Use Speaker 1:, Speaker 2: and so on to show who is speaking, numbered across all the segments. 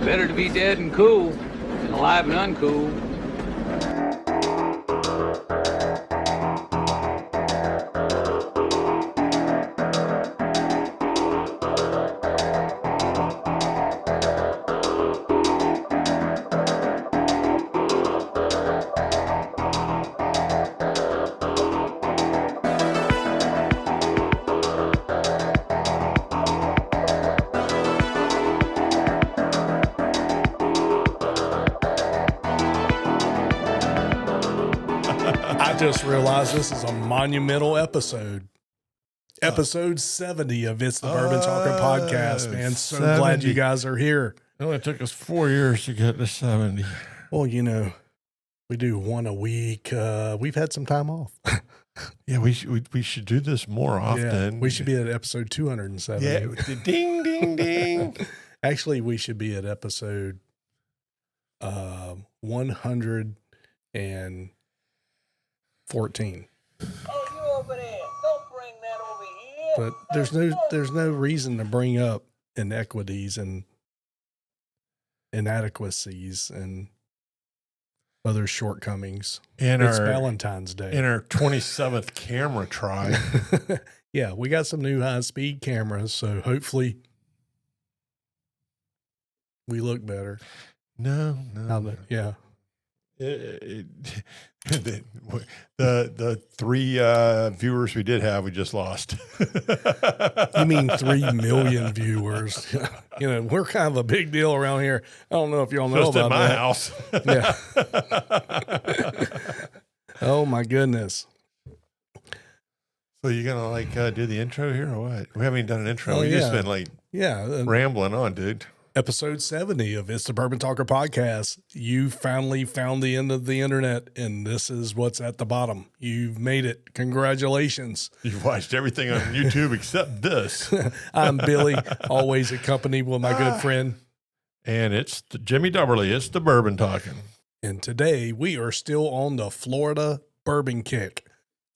Speaker 1: Better to be dead and cool than alive and uncool.
Speaker 2: I just realized this is a monumental episode. Episode 70 of It's the Bourbon Talker podcast, man. So
Speaker 3: 70.
Speaker 2: glad you guys are here.
Speaker 3: It only took us 4 years to get to 70.
Speaker 2: Well, you know, we do one a week. We've had some time off.
Speaker 3: Yeah, we should do this more often.
Speaker 2: Yeah, we should be at episode 270.
Speaker 3: Yeah, ding, ding, ding.
Speaker 2: Actually, we should be at episode 114.
Speaker 4: Oh, you over there. Don't bring that over here.
Speaker 2: But there's no reason to bring up inequities and inadequacies and other shortcomings.
Speaker 3: And
Speaker 2: It's
Speaker 3: our
Speaker 2: Valentine's Day.
Speaker 3: in our 27th camera try.
Speaker 2: Yeah, we got some new high-speed cameras, so hopefully we look better.
Speaker 3: No.
Speaker 2: Yeah.
Speaker 3: The three viewers we did have, we just lost.
Speaker 2: You mean 3 million viewers? You know, we're kind of a big deal around here. I don't know if y'all know
Speaker 3: Just
Speaker 2: about
Speaker 3: at my
Speaker 2: that.
Speaker 3: house.
Speaker 2: Yeah. Oh my goodness.
Speaker 3: So you gonna do the intro here or what? We haven't even done an intro.
Speaker 2: Oh,
Speaker 3: We just
Speaker 2: yeah.
Speaker 3: been
Speaker 2: Yeah.
Speaker 3: rambling on, dude.
Speaker 2: Episode 70 of It's the Bourbon Talker podcast. You finally found the end of the internet, and this is what's at the bottom. You've made it. Congratulations.
Speaker 3: You've watched everything on YouTube except this.
Speaker 2: I'm Billy, always accompanied with my good friend.
Speaker 3: And it's Jimmy Dubberly. It's the bourbon talking.
Speaker 2: And today we are still on the Florida bourbon kick.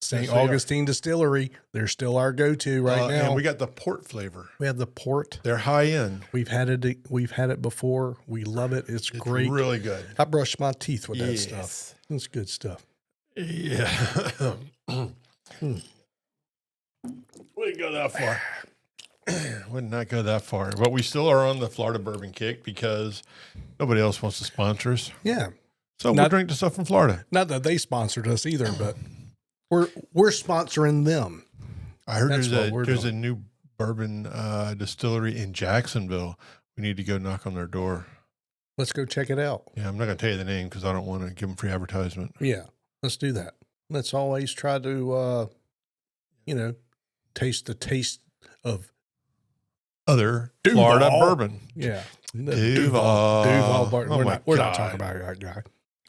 Speaker 2: St.
Speaker 3: Yes, we are.
Speaker 2: Augustine Distillery. They're still our go-to right now.
Speaker 3: And we got the port flavor.
Speaker 2: We have the port.
Speaker 3: They're high end.
Speaker 2: We've had it before. We love it. It's great.
Speaker 3: Really good.
Speaker 2: I brush my teeth with that
Speaker 3: Yes.
Speaker 2: stuff. It's good stuff.
Speaker 3: Yeah. Wouldn't go that far. Would not go that far. But we still are on the Florida bourbon kick because nobody else wants to sponsor us.
Speaker 2: Yeah.
Speaker 3: So we'll drink the stuff from Florida.
Speaker 2: Not that they sponsored us either, but we're sponsoring them.
Speaker 3: I heard
Speaker 2: That's what we're
Speaker 3: there's a
Speaker 2: doing.
Speaker 3: new bourbon distillery in Jacksonville. We need to go knock on their door.
Speaker 2: Let's go check it out.
Speaker 3: Yeah, I'm not going to tell you the name because I don't want to give them free advertisement.
Speaker 2: Yeah. Let's do that. Let's always try to, taste the taste of
Speaker 3: Other
Speaker 2: Duval.
Speaker 3: Florida bourbon.
Speaker 2: Yeah.
Speaker 3: Duval.
Speaker 2: Duval Barton.
Speaker 3: Oh
Speaker 2: we're
Speaker 3: my
Speaker 2: not
Speaker 3: God.
Speaker 2: talking about that guy.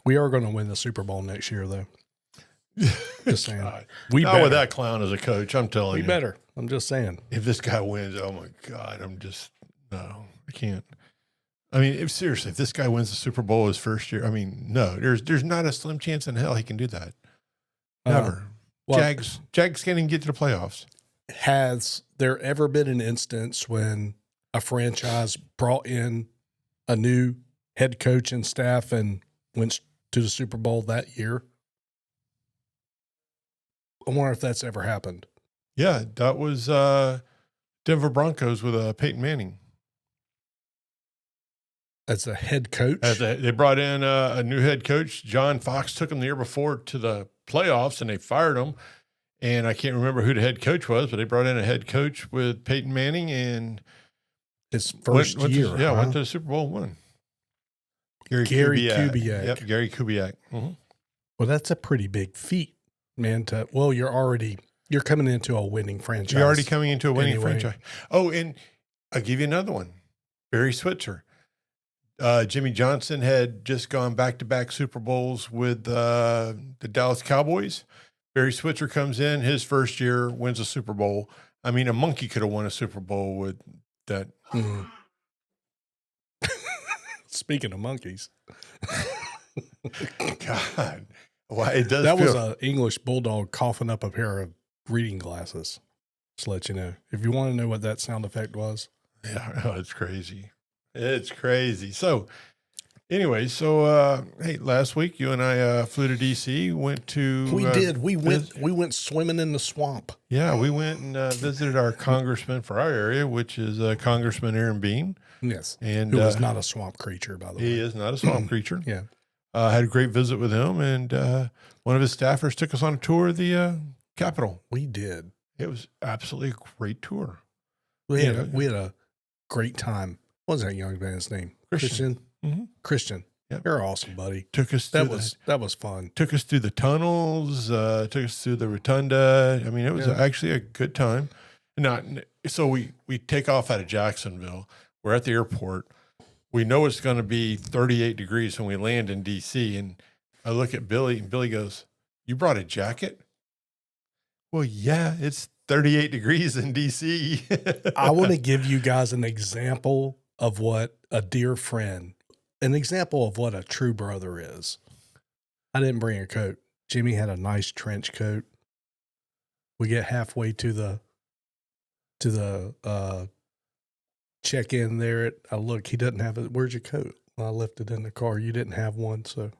Speaker 2: We are going to win the Super Bowl next year, though. Just saying.
Speaker 3: God.
Speaker 2: We
Speaker 3: Not
Speaker 2: better.
Speaker 3: with that clown as a coach, I'm telling
Speaker 2: We
Speaker 3: you.
Speaker 2: better. I'm just saying.
Speaker 3: If this guy wins, oh my God, no, I can't. I mean, seriously, if this guy wins the Super Bowl his first year, I mean, no, there's not a slim chance in hell he can do that. Never.
Speaker 2: Well,
Speaker 3: Jags can't even get to the playoffs.
Speaker 2: Has there ever been an instance when a franchise brought in a new head coach and staff and went to the Super Bowl that year? I wonder if that's ever happened.
Speaker 3: Yeah, that was Denver Broncos with Peyton Manning.
Speaker 2: As a head coach?
Speaker 3: They brought in a new head coach. John Fox took him the year before to the playoffs, and they fired him. And I can't remember who the head coach was, but they brought in a head coach with Peyton Manning and
Speaker 2: His first year.
Speaker 3: went to the Super Bowl and won. Gary
Speaker 2: Kubiak.
Speaker 3: Yep, Gary Kubiak. Mm-hmm.
Speaker 2: Well, that's a pretty big feat, man. You're coming into a winning franchise.
Speaker 3: You're already coming into a winning
Speaker 2: Anyway.
Speaker 3: franchise. Oh, and I'll give you another one. Barry Switzer. Jimmy Johnson had just gone back-to-back Super Bowls with the Dallas Cowboys. Barry Switzer comes in, his first year, wins a Super Bowl. I mean, a monkey could have won a Super Bowl with that.
Speaker 2: Mhm. Speaking of monkeys,
Speaker 3: God. Well, it does
Speaker 2: that was
Speaker 3: feel-
Speaker 2: an English bulldog coughing up a pair of reading glasses. Just to let you know. If you want to know what that sound effect was,
Speaker 3: Yeah, oh, it's crazy. It's crazy. So, anyway, hey, last week you and I flew to DC. Went to
Speaker 2: We did. We went swimming in the swamp.
Speaker 3: Yeah, we went and visited our congressman for our area, which is Congressman Aaron Bean.
Speaker 2: Yes,
Speaker 3: And
Speaker 2: who was not a swamp creature, by the way.
Speaker 3: he is not a swamp creature.
Speaker 2: Yeah,
Speaker 3: Had a great visit with him, and one of his staffers took us on a tour of the Capitol.
Speaker 2: we did.
Speaker 3: It was absolutely a great tour.
Speaker 2: We had a great time. What was that young man's name?
Speaker 3: Christian. Mhm.
Speaker 2: Christian.
Speaker 3: Yep.
Speaker 2: You're awesome, buddy.
Speaker 3: Took us
Speaker 2: That
Speaker 3: through
Speaker 2: was fun.
Speaker 3: took us through the tunnels. Took us through the rotunda. I mean, it was actually a good time. So we take off out of Jacksonville. We're at the airport. We know it's going to be 38 degrees when we land in DC. And I look at Billy, and Billy goes, "You brought a jacket?" Well, yeah, it's 38 degrees in DC.
Speaker 2: I want to give you guys an example of what a dear friend, an example of what a true brother is. I didn't bring a coat. Jimmy had a nice trench coat. We get halfway to the check in there. I look, he doesn't have it. Where's your coat? Well, I left it in the car. You didn't have one, so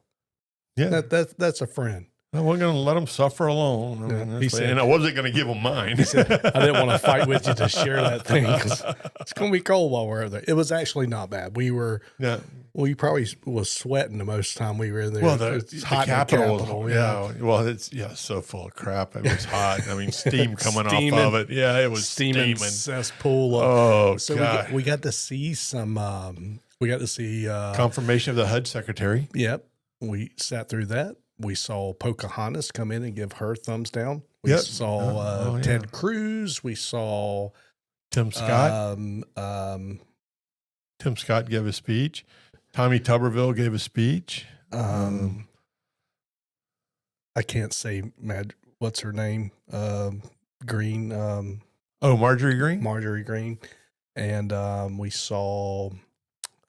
Speaker 3: Yeah,
Speaker 2: that's a friend.
Speaker 3: I wasn't going to let him suffer alone.
Speaker 2: He said-
Speaker 3: and I wasn't going to give him mine.
Speaker 2: He said, I didn't want to fight with you to share that thing because it's going to be cold while we're there. It was actually not bad. We probably was sweating the most time we were in there.
Speaker 3: Well,
Speaker 2: It's
Speaker 3: the
Speaker 2: hot in
Speaker 3: Capitol, well, it's so full of crap. It was hot. I mean, steam coming
Speaker 2: Steaming.
Speaker 3: off of it. Yeah, it was
Speaker 2: steaming
Speaker 3: steaming.
Speaker 2: cesspool.
Speaker 3: Oh,
Speaker 2: So
Speaker 3: God.
Speaker 2: we got to see some. We got to see.
Speaker 3: Confirmation of the HUD secretary.
Speaker 2: Yep, we sat through that. We saw Pocahontas come in and give her thumbs down. We
Speaker 3: Yep.
Speaker 2: saw Ted Cruz. We saw
Speaker 3: Tim Scott. Tim Scott gave a speech. Tommy Tuberville gave a speech.
Speaker 2: I can't say what's her name? Green.
Speaker 3: Marjorie Green.
Speaker 2: Marjorie Green. And we saw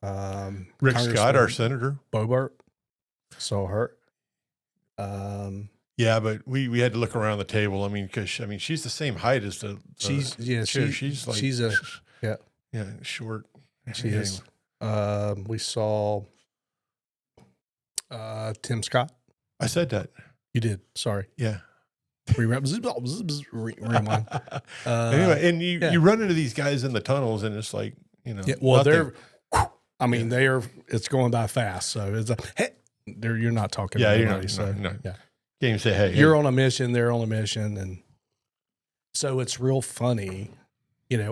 Speaker 3: Rick Scott, our
Speaker 2: Congressman
Speaker 3: senator.
Speaker 2: Bobart. Saw her.
Speaker 3: Yeah, but we had to look around the table. I mean, because she's the same height as the
Speaker 2: She's
Speaker 3: chair. She's like short.
Speaker 2: She is. We saw Tim Scott.
Speaker 3: I said that.
Speaker 2: You did. Sorry.
Speaker 3: Yeah.
Speaker 2: Rewind.
Speaker 3: Anyway, and you run into these guys in the tunnels, and it's like
Speaker 2: Yeah, well,
Speaker 3: nothing.
Speaker 2: it's going by fast. So it's you're not talking to
Speaker 3: you're
Speaker 2: anybody.
Speaker 3: not.
Speaker 2: So
Speaker 3: No.
Speaker 2: yeah,
Speaker 3: Can't even say, "Hey,
Speaker 2: you're on a mission. They're on a mission, and so it's real funny.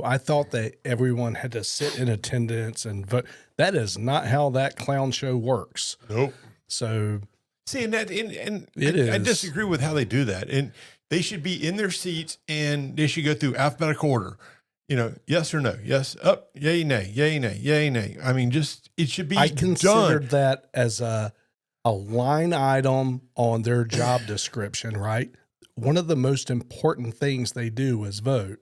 Speaker 2: I thought that everyone had to sit in attendance and vote. That is not how that clown show works.
Speaker 3: Nope."
Speaker 2: So
Speaker 3: See, and I
Speaker 2: is.
Speaker 3: disagree with how they do that. And they should be in their seats, and they should go through alphabetical order. Yes or no, yes, up, yay, nay, yay, nay, yay, nay. I mean, it should be
Speaker 2: I
Speaker 3: done.
Speaker 2: considered that as a line item on their job description, right? One of the most important things they do is vote.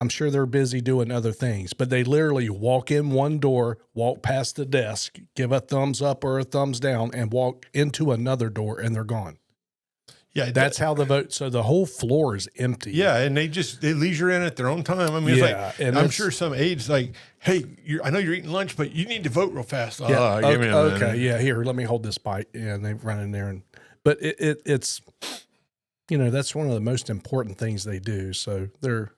Speaker 2: I'm sure they're busy doing other things, but they literally walk in one door, walk past the desk, give a thumbs up or a thumbs down, and walk into another door, and they're gone.
Speaker 3: Yeah,
Speaker 2: That's how the vote. So the whole floor is empty.
Speaker 3: Yeah, and they leisure in at their own time. I mean,
Speaker 2: and
Speaker 3: I'm sure some aides like, "Hey, I know you're eating lunch, but you need to vote real fast."
Speaker 2: Yeah.
Speaker 3: Give me a minute.
Speaker 2: Okay. Yeah. Here, let me hold this bite. Yeah. And they run in there, but it's that's one of the most important things they do. So they're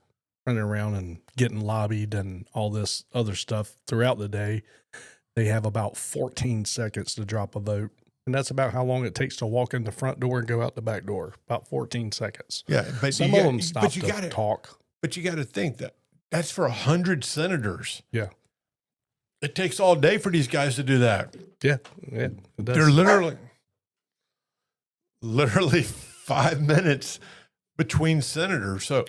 Speaker 2: running around and getting lobbied and all this other stuff throughout the day. They have about 14 seconds to drop a vote. And that's about how long it takes to walk in the front door and go out the back door. About 14 seconds.
Speaker 3: Yeah, but
Speaker 2: Some of them stop to talk.
Speaker 3: But you got to think that's for 100 senators.
Speaker 2: Yeah.
Speaker 3: It takes all day for these guys to do that.
Speaker 2: Yeah. Yeah. It does.
Speaker 3: They're literally 5 minutes between senators. So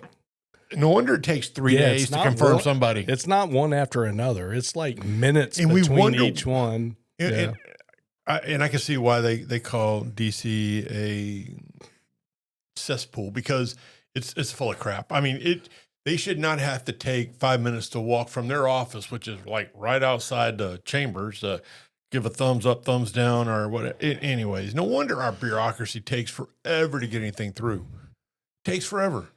Speaker 3: no wonder it takes 3 days
Speaker 2: it's
Speaker 3: to
Speaker 2: not
Speaker 3: confirm somebody.
Speaker 2: It's not one after another. It's like minutes
Speaker 3: And we
Speaker 2: between
Speaker 3: wonder-
Speaker 2: each one.
Speaker 3: And I can see why they call DC a cesspool, because it's full of crap. I mean, they should not have to take 5 minutes to walk from their office, which is like right outside the chambers, give a thumbs up, thumbs down, or whatever. Anyways, no wonder our bureaucracy takes forever to get anything through. It takes forever.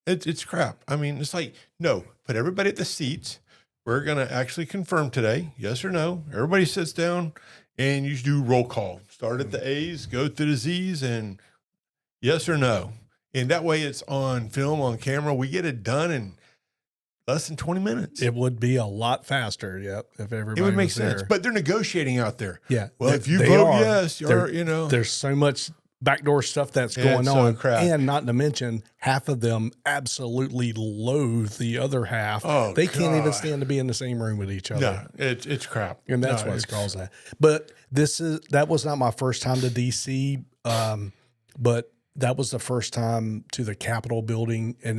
Speaker 3: It's crap. I mean, it's like, no, put everybody at the seats, we're going to actually confirm today, yes or no. Everybody sits down and you do roll call. Start at the A's, go through the Z's, and yes or no. And that way it's on film, on camera. We get it done in less than 20 minutes.
Speaker 2: It would be a lot faster, if everybody
Speaker 3: It would make
Speaker 2: was
Speaker 3: sense.
Speaker 2: there.
Speaker 3: But they're negotiating out there.
Speaker 2: Yeah.
Speaker 3: Well, if you
Speaker 2: they
Speaker 3: vote
Speaker 2: are.
Speaker 3: yes, you're,
Speaker 2: There's so much backdoor stuff that's going
Speaker 3: it's so
Speaker 2: on.
Speaker 3: crap.
Speaker 2: And not to mention, half of them absolutely loathe the other half.
Speaker 3: Oh,
Speaker 2: they can't even
Speaker 3: God.
Speaker 2: stand to be in the same room with each other.
Speaker 3: No, it's crap.
Speaker 2: And that's
Speaker 3: No,
Speaker 2: what's causing that. But that was not my first time to DC. But that was the first time to the Capitol building, and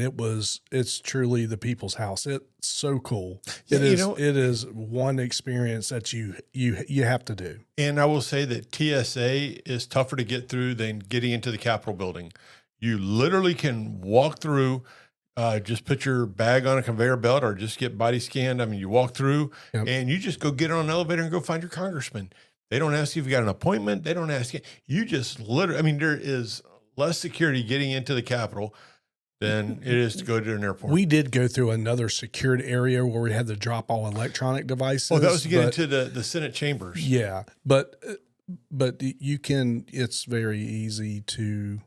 Speaker 2: it's truly the people's house. It's so cool.
Speaker 3: Yeah,
Speaker 2: It is one experience that you have to do.
Speaker 3: And I will say that TSA is tougher to get through than getting into the Capitol building. You literally can walk through, just put your bag on a conveyor belt or just get body scanned. I mean, you walk through and you just go get on an elevator and go find your congressman. They don't ask you if you got an appointment. They don't ask you. You just literally, I mean, there is less security getting into the Capitol than it is to go to an airport.
Speaker 2: We did go through another secured area where we had to drop all electronic devices.
Speaker 3: Oh, that was to get into the Senate chambers.
Speaker 2: Yeah, but you can. It's very easy to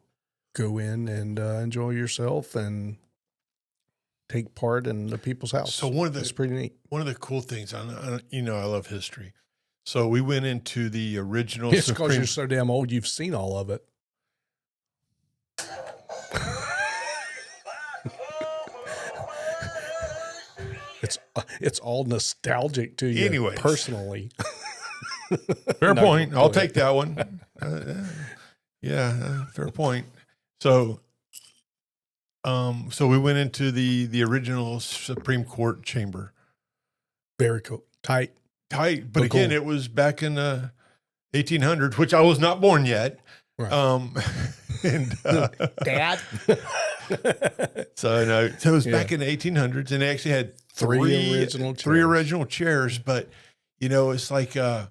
Speaker 2: go in and enjoy yourself and take part in the people's house.
Speaker 3: So
Speaker 2: it's pretty neat.
Speaker 3: One of the cool things, I love history. So we went into the original.
Speaker 2: It's because you're so damn old. You've seen all of it. It's all nostalgic to you,
Speaker 3: Anyways.
Speaker 2: Personally.
Speaker 3: Fair
Speaker 2: No,
Speaker 3: point.
Speaker 2: go
Speaker 3: I'll
Speaker 2: ahead.
Speaker 3: take that one. Fair point. So we went into the original Supreme Court chamber.
Speaker 2: Very cool. Tight.
Speaker 3: But
Speaker 2: But
Speaker 3: again,
Speaker 2: cool.
Speaker 3: it was back in the 1800s, which I was not born yet.
Speaker 2: Right.
Speaker 3: And
Speaker 2: Dad.
Speaker 3: so no, so it was back in the 1800s, and they actually had three original chairs. But it's like the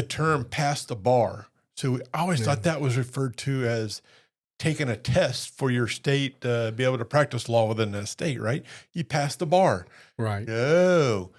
Speaker 3: term "pass the bar." So I always thought that was referred to as taking a test for your state to be able to practice law within that state. Right? You pass the bar.
Speaker 2: Right.
Speaker 3: No,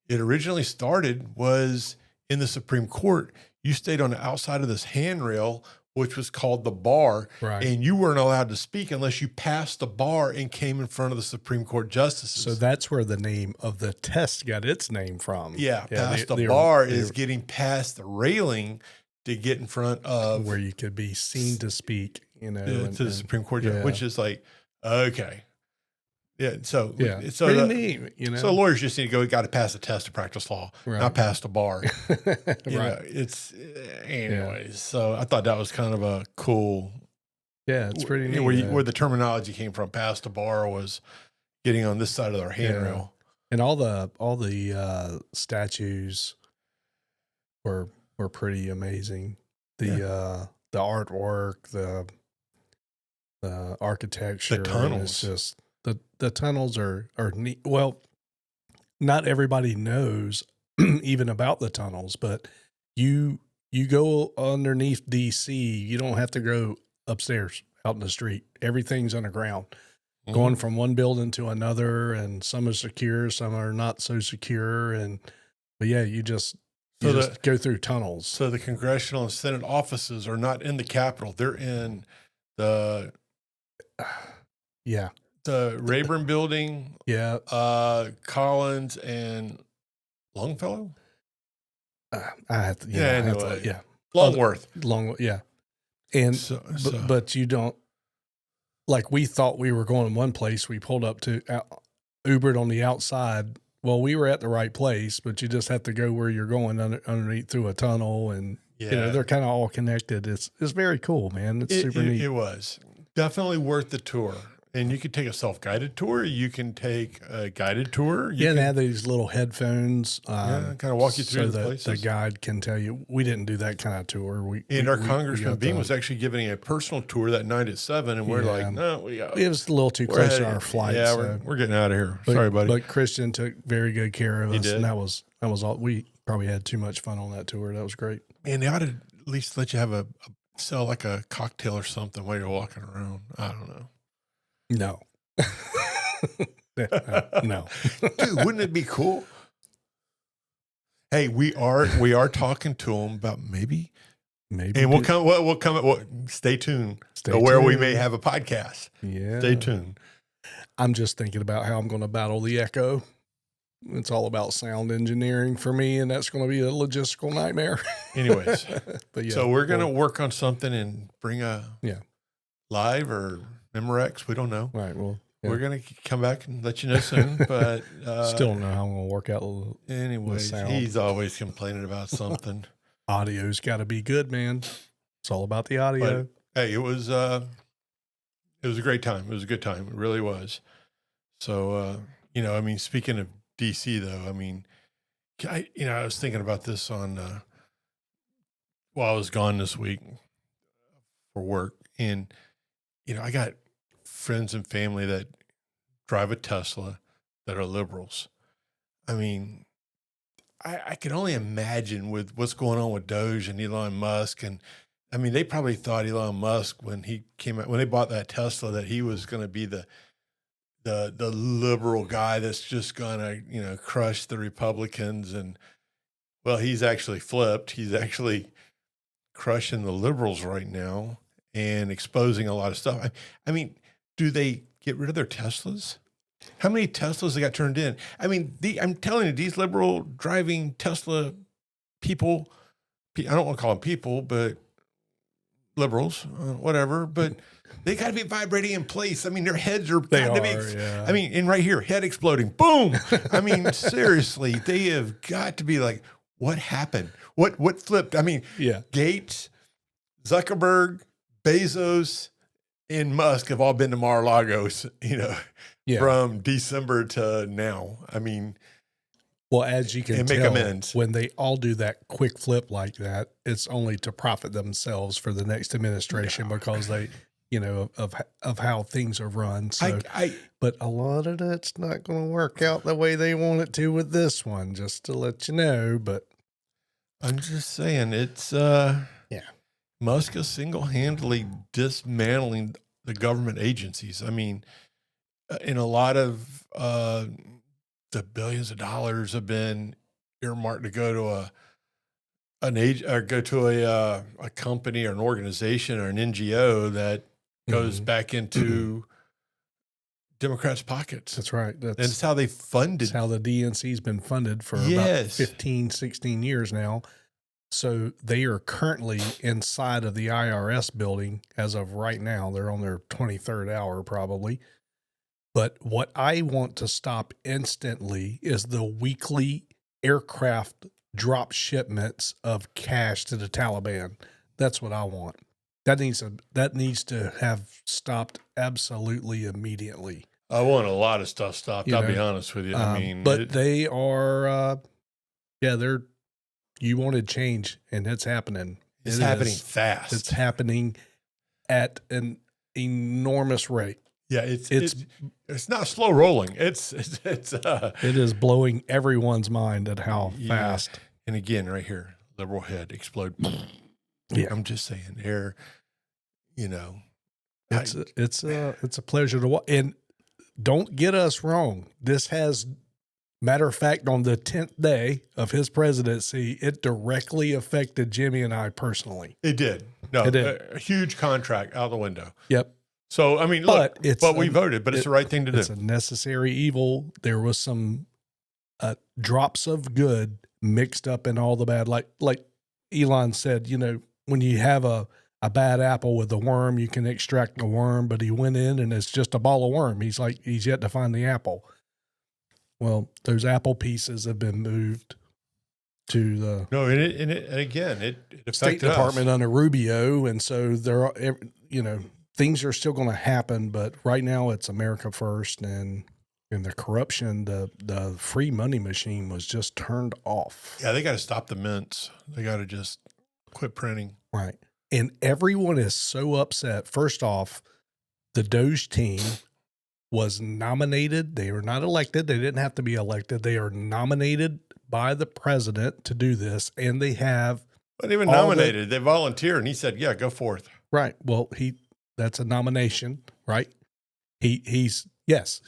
Speaker 3: it originally started was in the Supreme Court. You stayed on the outside of this handrail, which was called the bar,
Speaker 2: Right.
Speaker 3: and you weren't allowed to speak unless you passed the bar and came in front of the Supreme Court justices.
Speaker 2: So that's where the name of the test got its name from.
Speaker 3: Past the bar is getting past the railing to get in front of
Speaker 2: where you could be seen to speak,
Speaker 3: to the Supreme Court, which is like, okay. Yeah, so
Speaker 2: pretty neat,
Speaker 3: So lawyers just need to go. Got to pass a test to practice law, not pass the bar. It's anyways. So I thought that was kind of a cool.
Speaker 2: Yeah, it's pretty neat.
Speaker 3: Where the terminology came from. Pass the bar was getting on this side of their handrail,
Speaker 2: and all the statues were pretty amazing. The artwork, the architecture,
Speaker 3: the tunnels.
Speaker 2: It's just. The tunnels are neat. Well, not everybody knows even about the tunnels, but you go underneath DC. You don't have to go upstairs out in the street. Everything's underground, going from one building to another, and some are secure, some are not so secure. But you just go through tunnels.
Speaker 3: So the congressional and Senate offices are not in the Capitol; they're in the the Rayburn Building, Collins and Longfellow.
Speaker 2: I have to,
Speaker 3: Longworth.
Speaker 2: And but you don't, like, we thought we were going one place. We pulled up to Ubered on the outside. Well, we were at the right place, but you just have to go where you're going underneath through a tunnel, and they're kind of all connected. It's very cool, man. It's super neat.
Speaker 3: It was definitely worth the tour. And you can take a self-guided tour. You can take a guided tour.
Speaker 2: They have these little headphones.
Speaker 3: Kind of walk you through the places.
Speaker 2: The guide can tell you. We didn't do that kind of tour.
Speaker 3: Our Congressman Beam was actually giving a personal tour that night at 7, and we're like, no,
Speaker 2: it was a little too close to our flight.
Speaker 3: Yeah, so. we're getting out of here. Sorry, buddy.
Speaker 2: But Christian took very good care of us.
Speaker 3: He did.
Speaker 2: And that was all. We probably had too much fun on that tour. That was great.
Speaker 3: And they ought to at least let you have sell like a cocktail or something while you're walking around. I don't know.
Speaker 2: No. No.
Speaker 3: Dude, wouldn't it be cool? Hey, we are talking to them about maybe, and we'll come. Stay tuned.
Speaker 2: Stay
Speaker 3: to where we
Speaker 2: tuned.
Speaker 3: may have a podcast.
Speaker 2: Yeah.
Speaker 3: Stay tuned.
Speaker 2: I'm just thinking about how I'm going to battle the echo. It's all about sound engineering for me, and that's going to be a logistical nightmare.
Speaker 3: Anyways,
Speaker 2: But yeah,
Speaker 3: so we're gonna work on something and bring a
Speaker 2: Yeah.
Speaker 3: live or Memorex. We don't know.
Speaker 2: Right. Well, yeah.
Speaker 3: We're gonna come back and let you know soon. But
Speaker 2: Still don't know how I'm going to work out the
Speaker 3: anyways,
Speaker 2: sound.
Speaker 3: he's always complaining about something.
Speaker 2: audio's got to be good, man. It's all about the audio.
Speaker 3: But hey, it was a great time. It was a good time. It really was. So I mean, speaking of DC though, I mean, I was thinking about this on while I was gone this week for work, and I got friends and family that drive a Tesla that are liberals. I mean, I can only imagine with what's going on with Doge and Elon Musk, and I mean, they probably thought Elon Musk when they bought that Tesla that he was going to be the liberal guy that's just gonna crush the Republicans, and well, he's actually flipped. He's actually crushing the liberals right now and exposing a lot of stuff. I mean, do they get rid of their Teslas? How many Teslas they got turned in? I mean, I'm telling you, these liberal driving Tesla people, I don't want to call them people, but liberals, whatever, but they got to be vibrating in place. I mean, their heads are,
Speaker 2: Yeah.
Speaker 3: I mean, and right here, head exploding, boom. I mean, seriously, they have got to be like, what happened? What flipped? I mean,
Speaker 2: Yeah.
Speaker 3: Gates, Zuckerberg, Bezos, and Musk have all been to Mar-a-Lago,
Speaker 2: Yeah.
Speaker 3: from December to now. I mean,
Speaker 2: Well, as you can
Speaker 3: and make
Speaker 2: tell,
Speaker 3: amends.
Speaker 2: when they all do that quick flip like that, it's only to profit themselves for the next administration because they, of how things are run. So, but a lot of that's not going to work out the way they want it to with this one, just to let you know. But
Speaker 3: I'm just saying, it's
Speaker 2: yeah,
Speaker 3: Musk is single-handedly dismantling the government agencies. I mean, in a lot of the billions of dollars have been earmarked to go to a company or an organization or an NGO that goes back into Democrats' pockets.
Speaker 2: that's right.
Speaker 3: That's how they funded.
Speaker 2: That's how the DNC's been funded for about 15, 16 years now. So they are currently inside of the IRS building as of right now. They're on their 23rd hour probably. But what I want to stop instantly is the weekly aircraft drop shipments of cash to the Taliban. That's what I want. That needs to have stopped absolutely immediately.
Speaker 3: I want a lot of stuff stopped. I'll be honest with you. I mean,
Speaker 2: but they are, you wanted change, and it's happening.
Speaker 3: It's happening fast.
Speaker 2: It's happening at an enormous rate.
Speaker 3: Yeah, it's not slow rolling. It
Speaker 2: is blowing everyone's mind at how fast.
Speaker 3: And again, right here, liberal head explode.
Speaker 2: Yeah,
Speaker 3: I'm just saying,
Speaker 2: it's a pleasure to watch. And don't get us wrong. This has, matter of fact, on the 10th day of his presidency, it directly affected Jimmy and I personally.
Speaker 3: It did. No,
Speaker 2: it did.
Speaker 3: A huge contract out the window.
Speaker 2: Yep.
Speaker 3: So, I mean, look, but we voted, but it's the right thing to do.
Speaker 2: It's a necessary evil. There was some drops of good mixed up in all the bad. Like Elon said, when you have a bad apple with a worm, you can extract the worm, but he went in and it's just a ball of worm. He's yet to find the apple. Well, those apple pieces have been moved to the
Speaker 3: it
Speaker 2: State Department under Rubio. And so there are, things are still going to happen, but right now it's America first, and the corruption, the free money machine was just turned off.
Speaker 3: Yeah, they got to stop the mints. They got to just quit printing.
Speaker 2: Right. And everyone is so upset. First off, the Doge team was nominated. They were not elected. They didn't have to be elected. They are nominated by the president to do this, and they have.
Speaker 3: But even nominated, they volunteered, and he said, "Yeah, go forth."
Speaker 2: Right. Well, that's a nomination, right? He's yes.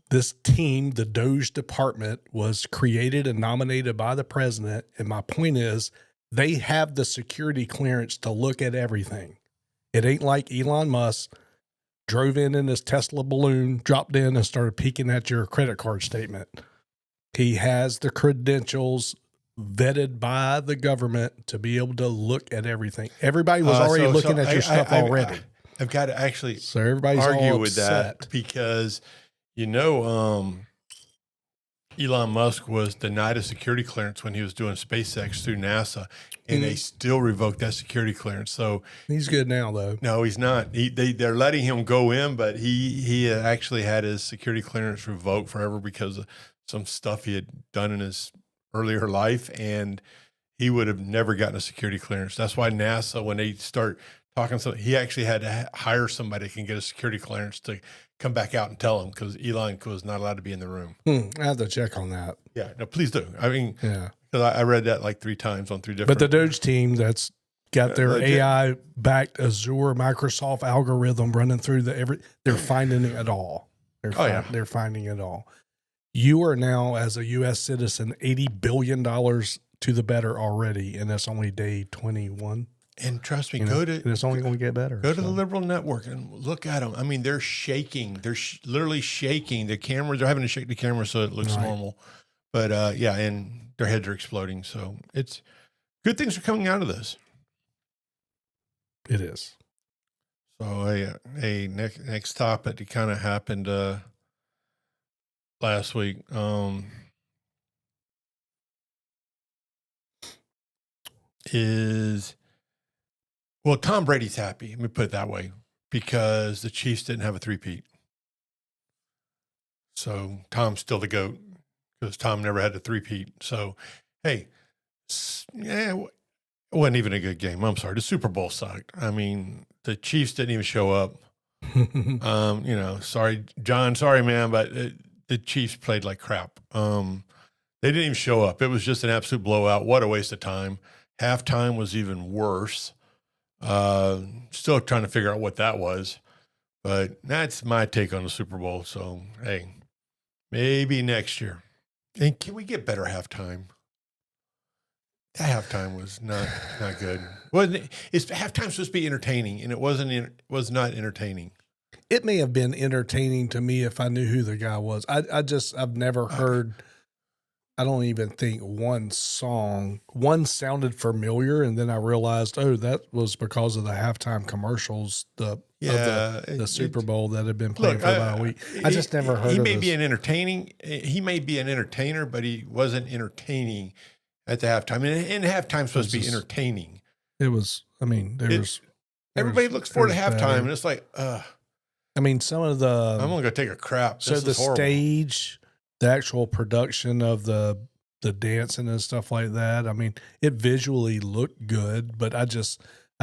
Speaker 2: this team, the Doge department, was created and nominated by the president. And my point is, they have the security clearance to look at everything. It ain't like Elon Musk drove in his Tesla balloon, dropped in, and started peeking at your credit card statement. He has the credentials vetted by the government to be able to look at everything. Everybody was already looking at your stuff already.
Speaker 3: I've got to actually
Speaker 2: So everybody's
Speaker 3: argue
Speaker 2: all
Speaker 3: with
Speaker 2: upset.
Speaker 3: that because, Elon Musk was denied a security clearance when he was doing SpaceX through NASA, and they still revoked that security clearance. So
Speaker 2: He's good now, though.
Speaker 3: no, he's not. They're letting him go in, but he actually had his security clearance revoked forever because of some stuff he had done in his earlier life, and he would have never gotten a security clearance. That's why NASA, when they start talking, so he actually had to hire somebody that can get a security clearance to come back out and tell him, because Elon was not allowed to be in the room.
Speaker 2: I have to check on that.
Speaker 3: Yeah, no, please do. I mean,
Speaker 2: Yeah.
Speaker 3: 'cause I read that like 3 times on 3 different.
Speaker 2: But the Doge team that's got their
Speaker 3: legit.
Speaker 2: AI-backed Azure Microsoft algorithm running through they're finding it all. They're finding it all. You are now, as a U.S. citizen, $80 billion to the better already, and that's only day 21.
Speaker 3: And trust me,
Speaker 2: You know,
Speaker 3: and
Speaker 2: it's only going to get better.
Speaker 3: Go to the liberal network and look at them. I mean, they're shaking. They're literally shaking. The cameras, they're having to shake the camera so it looks normal. But and their heads are exploding. So it's good things are coming out of this.
Speaker 2: It is.
Speaker 3: So next topic that kind of happened last week. Tom Brady's happy. Let me put it that way, because the Chiefs didn't have a three-peat. So Tom's still the GOAT because Tom never had a three-peat. So, hey, it wasn't even a good game. I'm sorry. The Super Bowl sucked. I mean, the Chiefs didn't even show up. Sorry, John. Sorry, man, but the Chiefs played like crap. They didn't even show up. It was just an absolute blowout. What a waste of time. Halftime was even worse. Still trying to figure out what that was, but that's my take on the Super Bowl. So, hey, maybe next year. And can we get better halftime? That halftime was not good. Halftime supposed to be entertaining, and it was not entertaining.
Speaker 2: It may have been entertaining to me if I knew who the guy was. I've never heard. I don't even think one sounded familiar, and then I realized, that was because of the halftime commercials, the Super Bowl that had been playing for about a week. I just never heard. He
Speaker 3: may be an entertainer, but he wasn't entertaining at the halftime. And halftime's supposed to be entertaining.
Speaker 2: It was. I mean,
Speaker 3: everybody looks forward to halftime, and it's like,
Speaker 2: I mean, some of the.
Speaker 3: I'm gonna go take a crap.
Speaker 2: So the stage. The actual production of the dancing and stuff like that. I mean, it visually looked good, but I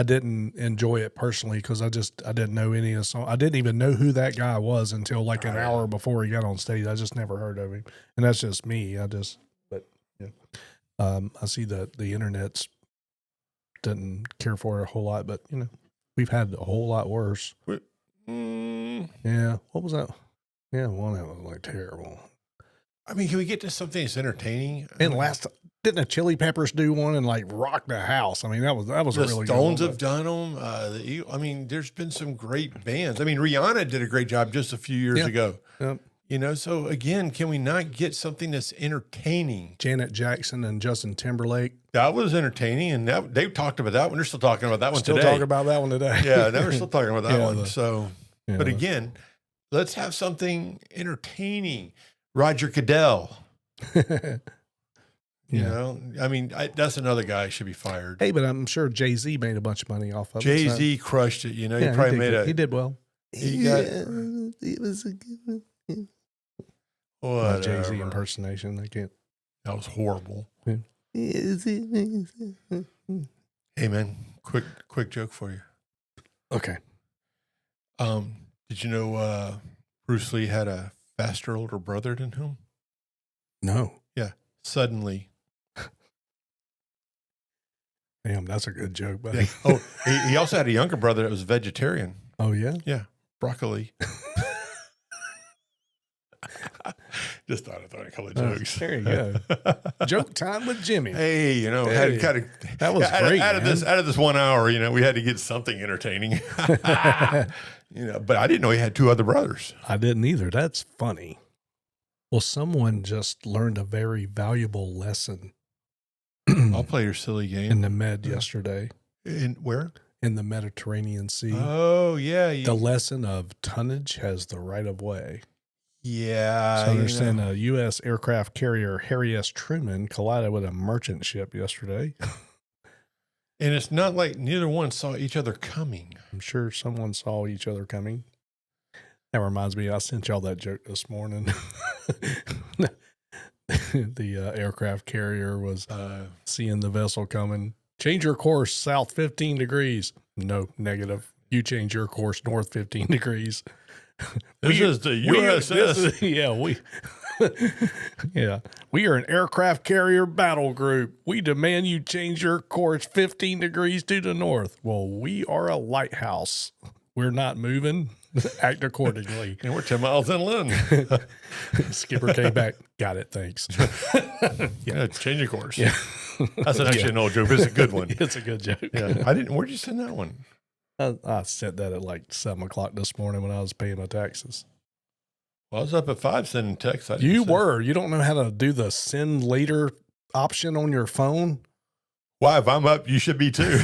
Speaker 2: didn't enjoy it personally because I didn't know any of the song. I didn't even know who that guy was until like an hour before he got on stage. I just never heard of him, and that's just me. I see that the internet's didn't care for it a whole lot, but we've had a whole lot worse. Yeah, what was that? Yeah, one that was like terrible.
Speaker 3: I mean, can we get to something that's entertaining?
Speaker 2: And didn't the Chili Peppers do one and like rock the house? I mean, that was
Speaker 3: the
Speaker 2: really
Speaker 3: Stones
Speaker 2: good.
Speaker 3: have done them. I mean, there's been some great bands. I mean, Rihanna did a great job just a few years ago.
Speaker 2: Yep.
Speaker 3: So again, can we not get something that's entertaining?
Speaker 2: Janet Jackson and Justin Timberlake.
Speaker 3: That was entertaining, and they talked about that one. They're still talking about that one today.
Speaker 2: Still talking about that one today.
Speaker 3: Yeah, they were still talking about that one. But again, let's have something entertaining. Roger Goodell. You know, I mean, that's another guy who should be fired.
Speaker 2: Hey, but I'm sure Jay-Z made a bunch of money off of it.
Speaker 3: Jay-Z crushed it. He probably
Speaker 2: he did well.
Speaker 3: It was a good one.
Speaker 2: Jay-Z impersonation. I can't.
Speaker 3: That was horrible.
Speaker 2: Yeah.
Speaker 3: Hey, man, quick joke for you.
Speaker 2: Okay.
Speaker 3: Did you know Bruce Lee had a faster older brother than him?
Speaker 2: No.
Speaker 3: Yeah. Suddenly.
Speaker 2: Damn, that's a good joke, buddy.
Speaker 3: Yeah. Oh, he also had a younger brother that was vegetarian.
Speaker 2: Oh, yeah?
Speaker 3: Yeah. Broccoli. Just thought a couple of jokes.
Speaker 2: There you go. Joke time with Jimmy.
Speaker 3: Hey, you know,
Speaker 2: Hey,
Speaker 3: had kind of
Speaker 2: that was great,
Speaker 3: out of
Speaker 2: man.
Speaker 3: this 1 hour. You know, we had to get something entertaining. You know, but I didn't know he had two other brothers.
Speaker 2: I didn't either. That's funny. Well, someone just learned a very valuable lesson
Speaker 3: I'll play your silly game.
Speaker 2: in the Med yesterday
Speaker 3: In where?
Speaker 2: in the Mediterranean Sea.
Speaker 3: Oh yeah,
Speaker 2: The lesson of tonnage has the right of way.
Speaker 3: yeah.
Speaker 2: So they're saying a U.S. aircraft carrier Harry S. Truman collided with a merchant ship yesterday.
Speaker 3: And it's not like neither one saw each other coming.
Speaker 2: I'm sure someone saw each other coming. That reminds me, I sent y'all that joke this morning. The aircraft carrier was seeing the vessel coming. Change your course south 15 degrees. No, negative. You change your course north 15 degrees.
Speaker 3: This is the USS.
Speaker 2: We are an aircraft carrier battle group. We demand you change your course 15 degrees to the north. Well, we are a lighthouse. We're not moving. Act accordingly.
Speaker 3: And we're 10 miles inland.
Speaker 2: Skipper came back. Got it. Thanks.
Speaker 3: Yeah, change your course.
Speaker 2: Yeah.
Speaker 3: That's actually an old joke. But it's a good one.
Speaker 2: It's a good joke.
Speaker 3: Yeah, I didn't. Where'd you send that one?
Speaker 2: I sent that at like 7 o'clock this morning when I was paying my taxes.
Speaker 3: Well, I was up at 5 sending texts.
Speaker 2: You were. You don't know how to do the send later option on your phone?
Speaker 3: Why? If I'm up, you should be too.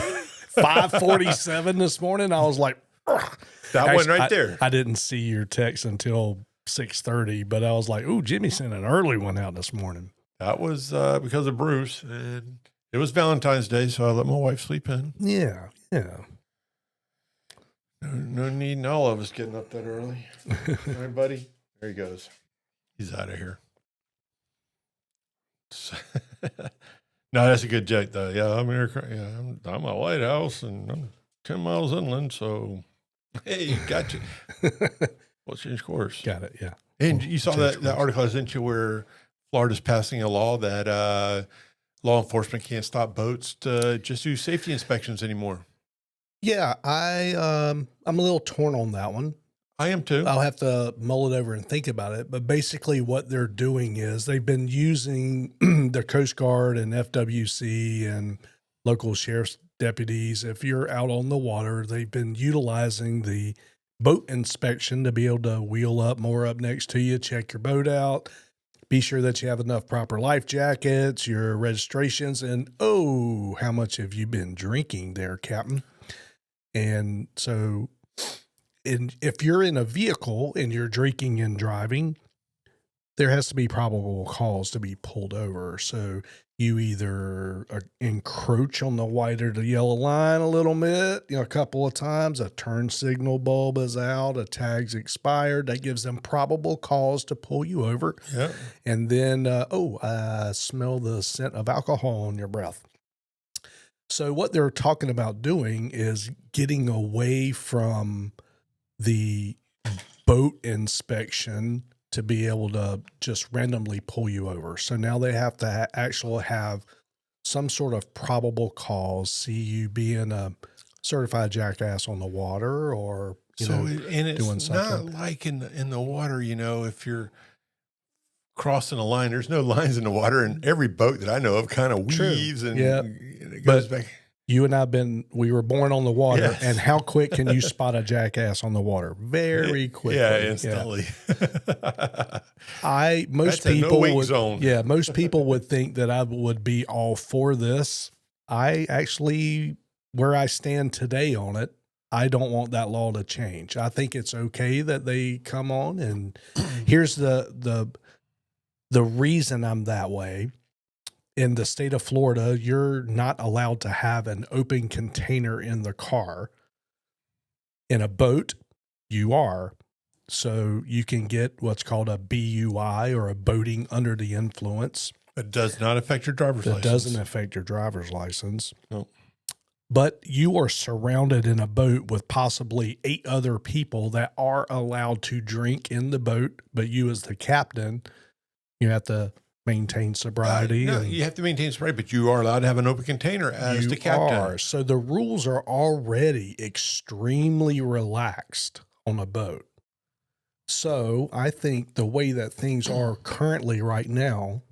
Speaker 2: 5:47 this morning. I was like, ugh.
Speaker 3: That one right there.
Speaker 2: I didn't see your text until 6:30, but I was like, "Ooh, Jimmy sent an early one out this morning."
Speaker 3: That was because of Bruce, and it was Valentine's Day, so I let my wife sleep in.
Speaker 2: Yeah.
Speaker 3: No need in all of us getting up that early. All right, buddy. There he goes. He's out of here. No, that's a good joke, though. Yeah, I'm here. Yeah, I'm a lighthouse, and I'm 10 miles inland, so hey, got you. We'll change course.
Speaker 2: Got it. Yeah.
Speaker 3: And you saw that article I sent you where Florida's passing a law that law enforcement can't stop boats to just do safety inspections anymore.
Speaker 2: Yeah, I'm a little torn on that one.
Speaker 3: I am too.
Speaker 2: I'll have to mull it over and think about it. But basically what they're doing is they've been using the Coast Guard and FWC and local sheriff's deputies. If you're out on the water, they've been utilizing the boat inspection to be able to wheel up, moor up next to you, check your boat out, be sure that you have enough proper life jackets, your registrations, and oh, how much have you been drinking there, Captain? And so if you're in a vehicle and you're drinking and driving, there has to be probable cause to be pulled over. So you either encroach on the white or the yellow line a little bit, a couple of times, a turn signal bulb is out, a tag's expired. That gives them probable cause to pull you over.
Speaker 3: Yeah.
Speaker 2: And then, I smell the scent of alcohol on your breath. So what they're talking about doing is getting away from the boat inspection to be able to just randomly pull you over. So now they have to actually have some sort of probable cause, see you being a certified jackass on the water or,
Speaker 3: and it's
Speaker 2: doing something.
Speaker 3: not like in the water, if you're crossing a line, there's no lines in the water, and every boat that I know of kind of weaves and it goes back.
Speaker 2: You and we were born on the water,
Speaker 3: Yes.
Speaker 2: and how quick can you spot a jackass on the water? Very quickly.
Speaker 3: Yeah, instantly.
Speaker 2: Most people would think that I would be all for this. I actually, where I stand today on it, I don't want that law to change. I think it's okay that they come on, and here's the reason I'm that way. In the state of Florida, you're not allowed to have an open container in the car. In a boat, you are. So you can get what's called a BUI, or a boating under the influence.
Speaker 3: It does not affect your driver's license.
Speaker 2: It doesn't affect your driver's license.
Speaker 3: No.
Speaker 2: But you are surrounded in a boat with possibly 8 other people that are allowed to drink in the boat. But you, as the captain, you have to maintain sobriety.
Speaker 3: No, you have to maintain sobriety, but you are allowed to have an open container as the captain.
Speaker 2: So the rules are already extremely relaxed on a boat. So I think the way that things are currently right now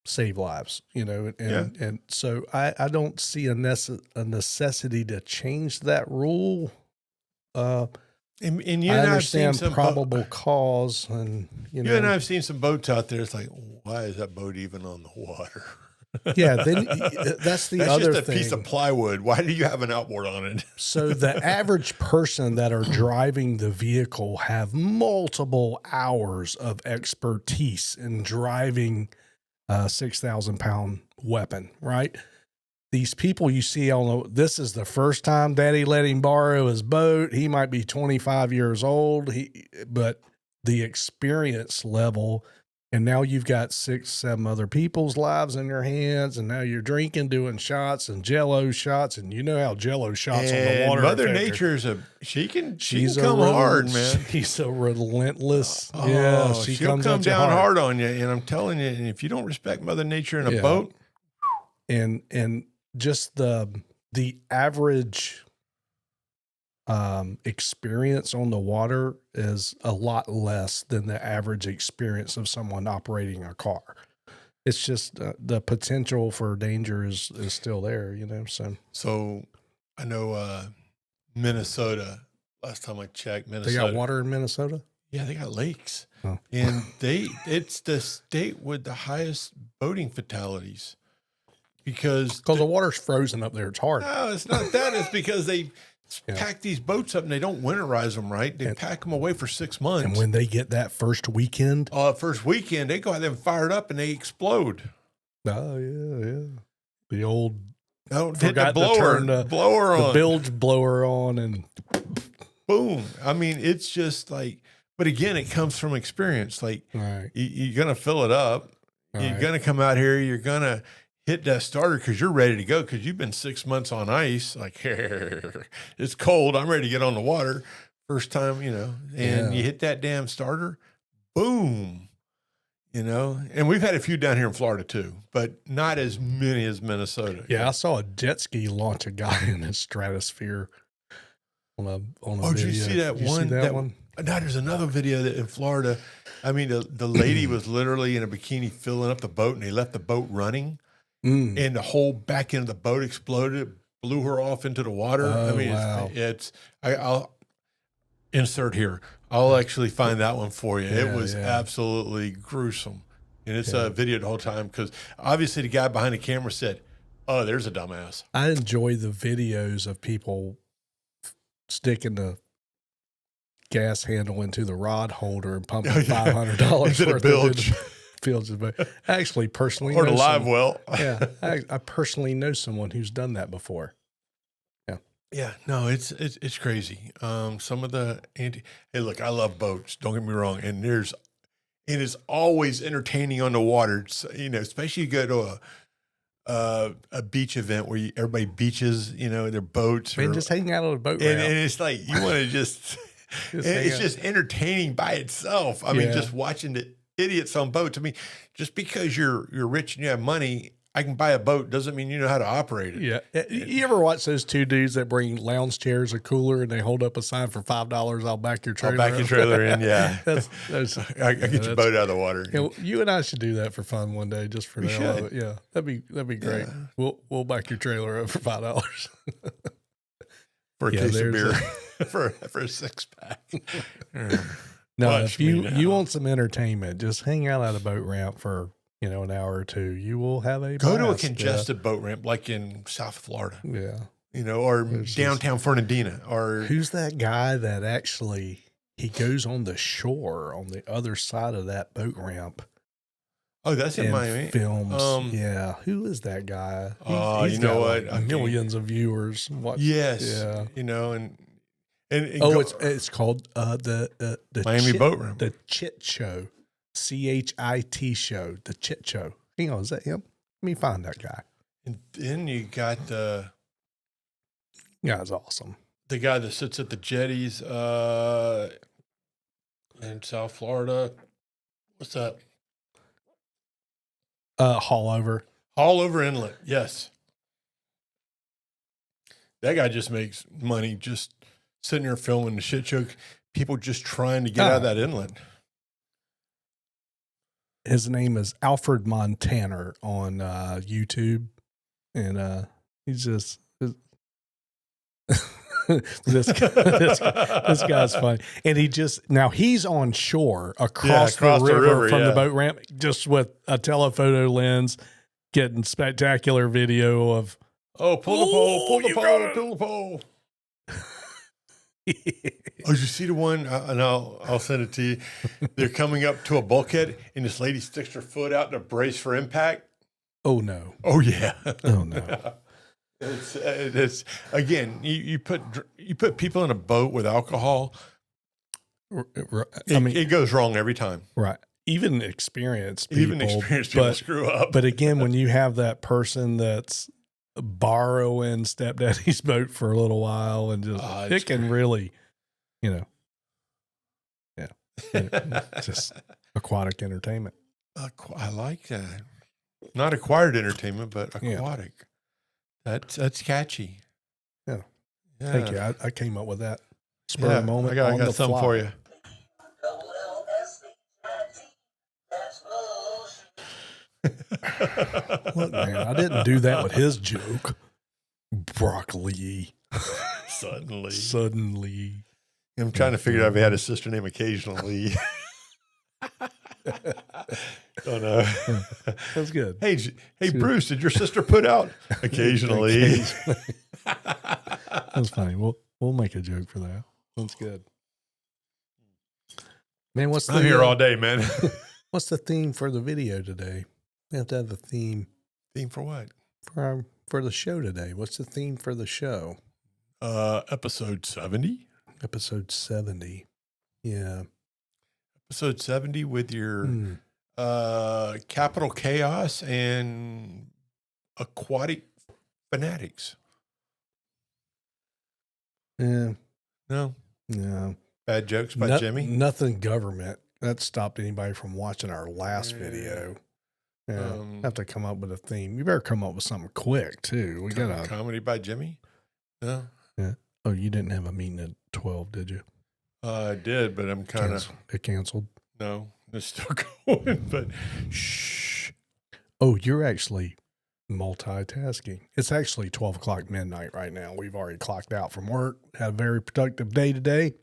Speaker 2: save lives, and so I don't see a necessity to change that rule.
Speaker 3: And you
Speaker 2: I
Speaker 3: and I have seen
Speaker 2: understand
Speaker 3: some
Speaker 2: probable cause, and
Speaker 3: you and I have seen some boats out there. It's like, why is that boat even on the water?
Speaker 2: yeah. Then that's the
Speaker 3: That's
Speaker 2: other
Speaker 3: just a
Speaker 2: thing.
Speaker 3: piece of plywood. Why do you have an outboard on it?
Speaker 2: So the average person that are driving the vehicle have multiple hours of expertise in driving a 6,000-pound weapon, right? These people you see this is the first time daddy let him borrow his boat. He might be 25 years old, but the experience level, and now you've got 6, 7 other people's lives in your hands, and now you're drinking, doing shots and Jello shots, and you know how Jello shots on the water.
Speaker 3: Mother Nature's she can
Speaker 2: She's
Speaker 3: come hard, man.
Speaker 2: She's a relentless. Yeah,
Speaker 3: she'll come down hard on you, and I'm telling you, and if you don't respect Mother Nature in a boat,
Speaker 2: and just the average experience on the water is a lot less than the average experience of someone operating a car. It's just the potential for danger is still there, So
Speaker 3: I know Minnesota. Last time I checked, Minnesota.
Speaker 2: They got water in Minnesota?
Speaker 3: Yeah, they got lakes,
Speaker 2: oh.
Speaker 3: and it's the state with the highest boating fatalities. Because
Speaker 2: the water's frozen up there. It's hard.
Speaker 3: No, it's not that. It's because they pack these boats up and they don't winterize them right. They pack them away for 6 months.
Speaker 2: And when they get that first weekend,
Speaker 3: they go out there and fire it up and they explode.
Speaker 2: Oh yeah. The old
Speaker 3: hit the blower on,
Speaker 2: the bilge blower on, and
Speaker 3: boom. I mean, it's just like. But again, it comes from experience. Like you're gonna fill it up. You're gonna come out here. You're gonna hit that starter because you're ready to go because you've been 6 months on ice. Like, it's cold. I'm ready to get on the water. First time, and you hit that damn starter, boom, And we've had a few down here in Florida too, but not as many as Minnesota.
Speaker 2: Yeah, I saw a jet ski launch a guy in his stratosphere on a video.
Speaker 3: Did you see that one?
Speaker 2: See that one?
Speaker 3: Now there's another video that in Florida. I mean, the lady was literally in a bikini filling up the boat, and they left the boat running. And the whole back end of the boat exploded, blew her off into the water.
Speaker 2: Oh,
Speaker 3: I mean,
Speaker 2: wow.
Speaker 3: I'll insert here. I'll actually find that one for you.
Speaker 2: Yeah,
Speaker 3: it was absolutely gruesome. And it's a video the whole time because obviously the guy behind the camera said, "Oh, there's a dumbass."
Speaker 2: I enjoy the videos of people sticking the gas handle into the rod holder and pumping $500
Speaker 3: into the bilge.
Speaker 2: Actually, personally,
Speaker 3: or the live well.
Speaker 2: I personally know someone who's done that before.
Speaker 3: Yeah, no, it's crazy. Some of the hey, look, I love boats. Don't get me wrong, and it is always entertaining on the water. Especially you go to a beach event where everybody beaches, their boats,
Speaker 2: and just hanging out on a boat,
Speaker 3: and it's like you want to just. It's just entertaining by itself. I mean, just watching the idiots on boats. I mean, just because you're rich and you have money, I can buy a boat doesn't mean you know how to operate it.
Speaker 2: Yeah. You ever watch those two dudes that bring lounge chairs, a cooler, and they hold up a sign for $5? I'll back your trailer.
Speaker 3: I'll back your trailer in. Yeah. I get your boat out of the water.
Speaker 2: You and I should do that for fun one day, just for now. Yeah, that'd be great. Yeah. We'll back your trailer up for $5
Speaker 3: for a case of beer, for a 6-pack.
Speaker 2: No, if you want some entertainment, just hang out at a boat ramp for an hour or two. You will have a
Speaker 3: go to a congested boat ramp like in South Florida.
Speaker 2: Yeah,
Speaker 3: or downtown Fernandina. Or
Speaker 2: who's that guy that actually he goes on the shore on the other side of that boat ramp?
Speaker 3: Oh, that's in Miami.
Speaker 2: Films. Who is that guy?
Speaker 3: He's got what?
Speaker 2: Millions of viewers.
Speaker 3: Yes. Yeah.
Speaker 2: It's called the
Speaker 3: Miami Boat Ramp.
Speaker 2: The Chit Show. CHIT show. The Chit Show. Hang on, is that him? Let me find that guy.
Speaker 3: And then you got the
Speaker 2: guy's awesome.
Speaker 3: The guy that sits at the jetties in South Florida. What's that?
Speaker 2: Haulover
Speaker 3: Inlet. Yes. That guy just makes money just sitting there filming the shit show. people just trying to get out of that inlet.
Speaker 2: His name is Alfred Montaner on YouTube, and he's just this guy's funny. And he's on shore across the river from the boat ramp, just with a telephoto lens, getting spectacular video of
Speaker 3: pull the pole. Oh, did you see the one? And I'll send it to you. They're coming up to a bulkhead, and this lady sticks her foot out to brace for impact.
Speaker 2: Oh no!
Speaker 3: Oh yeah!
Speaker 2: Oh no!
Speaker 3: It's again. You put people in a boat with alcohol. It goes wrong every time.
Speaker 2: Right. Even experienced people
Speaker 3: screw up.
Speaker 2: But again, when you have that person that's borrowing stepdaddy's boat for a little while and just it can really, just aquatic entertainment.
Speaker 3: I like that. Not acquired entertainment, but aquatic. Yeah. That's catchy.
Speaker 2: Yeah. Thank you. I came up with that spur of the moment.
Speaker 3: I got something for you.
Speaker 2: Look, man, I didn't do that with his joke. Broccoli. Suddenly.
Speaker 3: I'm trying to figure out if he had a sister named Occasionally. Don't know.
Speaker 2: That's good.
Speaker 3: Hey, Bruce, did your sister put out occasionally?
Speaker 2: That's funny. We'll make a joke for that. That's good. Man,
Speaker 3: I'm here all day, man.
Speaker 2: What's the theme for the video today? We have to have the theme.
Speaker 3: Theme for what?
Speaker 2: For the show today. What's the theme for the show?
Speaker 3: Episode 70.
Speaker 2: Episode 70. Yeah.
Speaker 3: Episode 70 with your capital chaos and aquatic fanatics.
Speaker 2: Yeah.
Speaker 3: No. Bad jokes by Jimmy?
Speaker 2: Nothing government. That stopped anybody from watching our last video. Yeah. Have to come up with a theme. You better come up with something quick, too. We got a
Speaker 3: comedy by Jimmy? No.
Speaker 2: Yeah. Oh, you didn't have a meeting at 12, did you?
Speaker 3: I did, but I'm kind of...
Speaker 2: It canceled?
Speaker 3: No, it's still going, but shh.
Speaker 2: Oh, you're actually multitasking. It's actually 12 o'clock midnight right now. We've already clocked out from work. Had a very productive day today.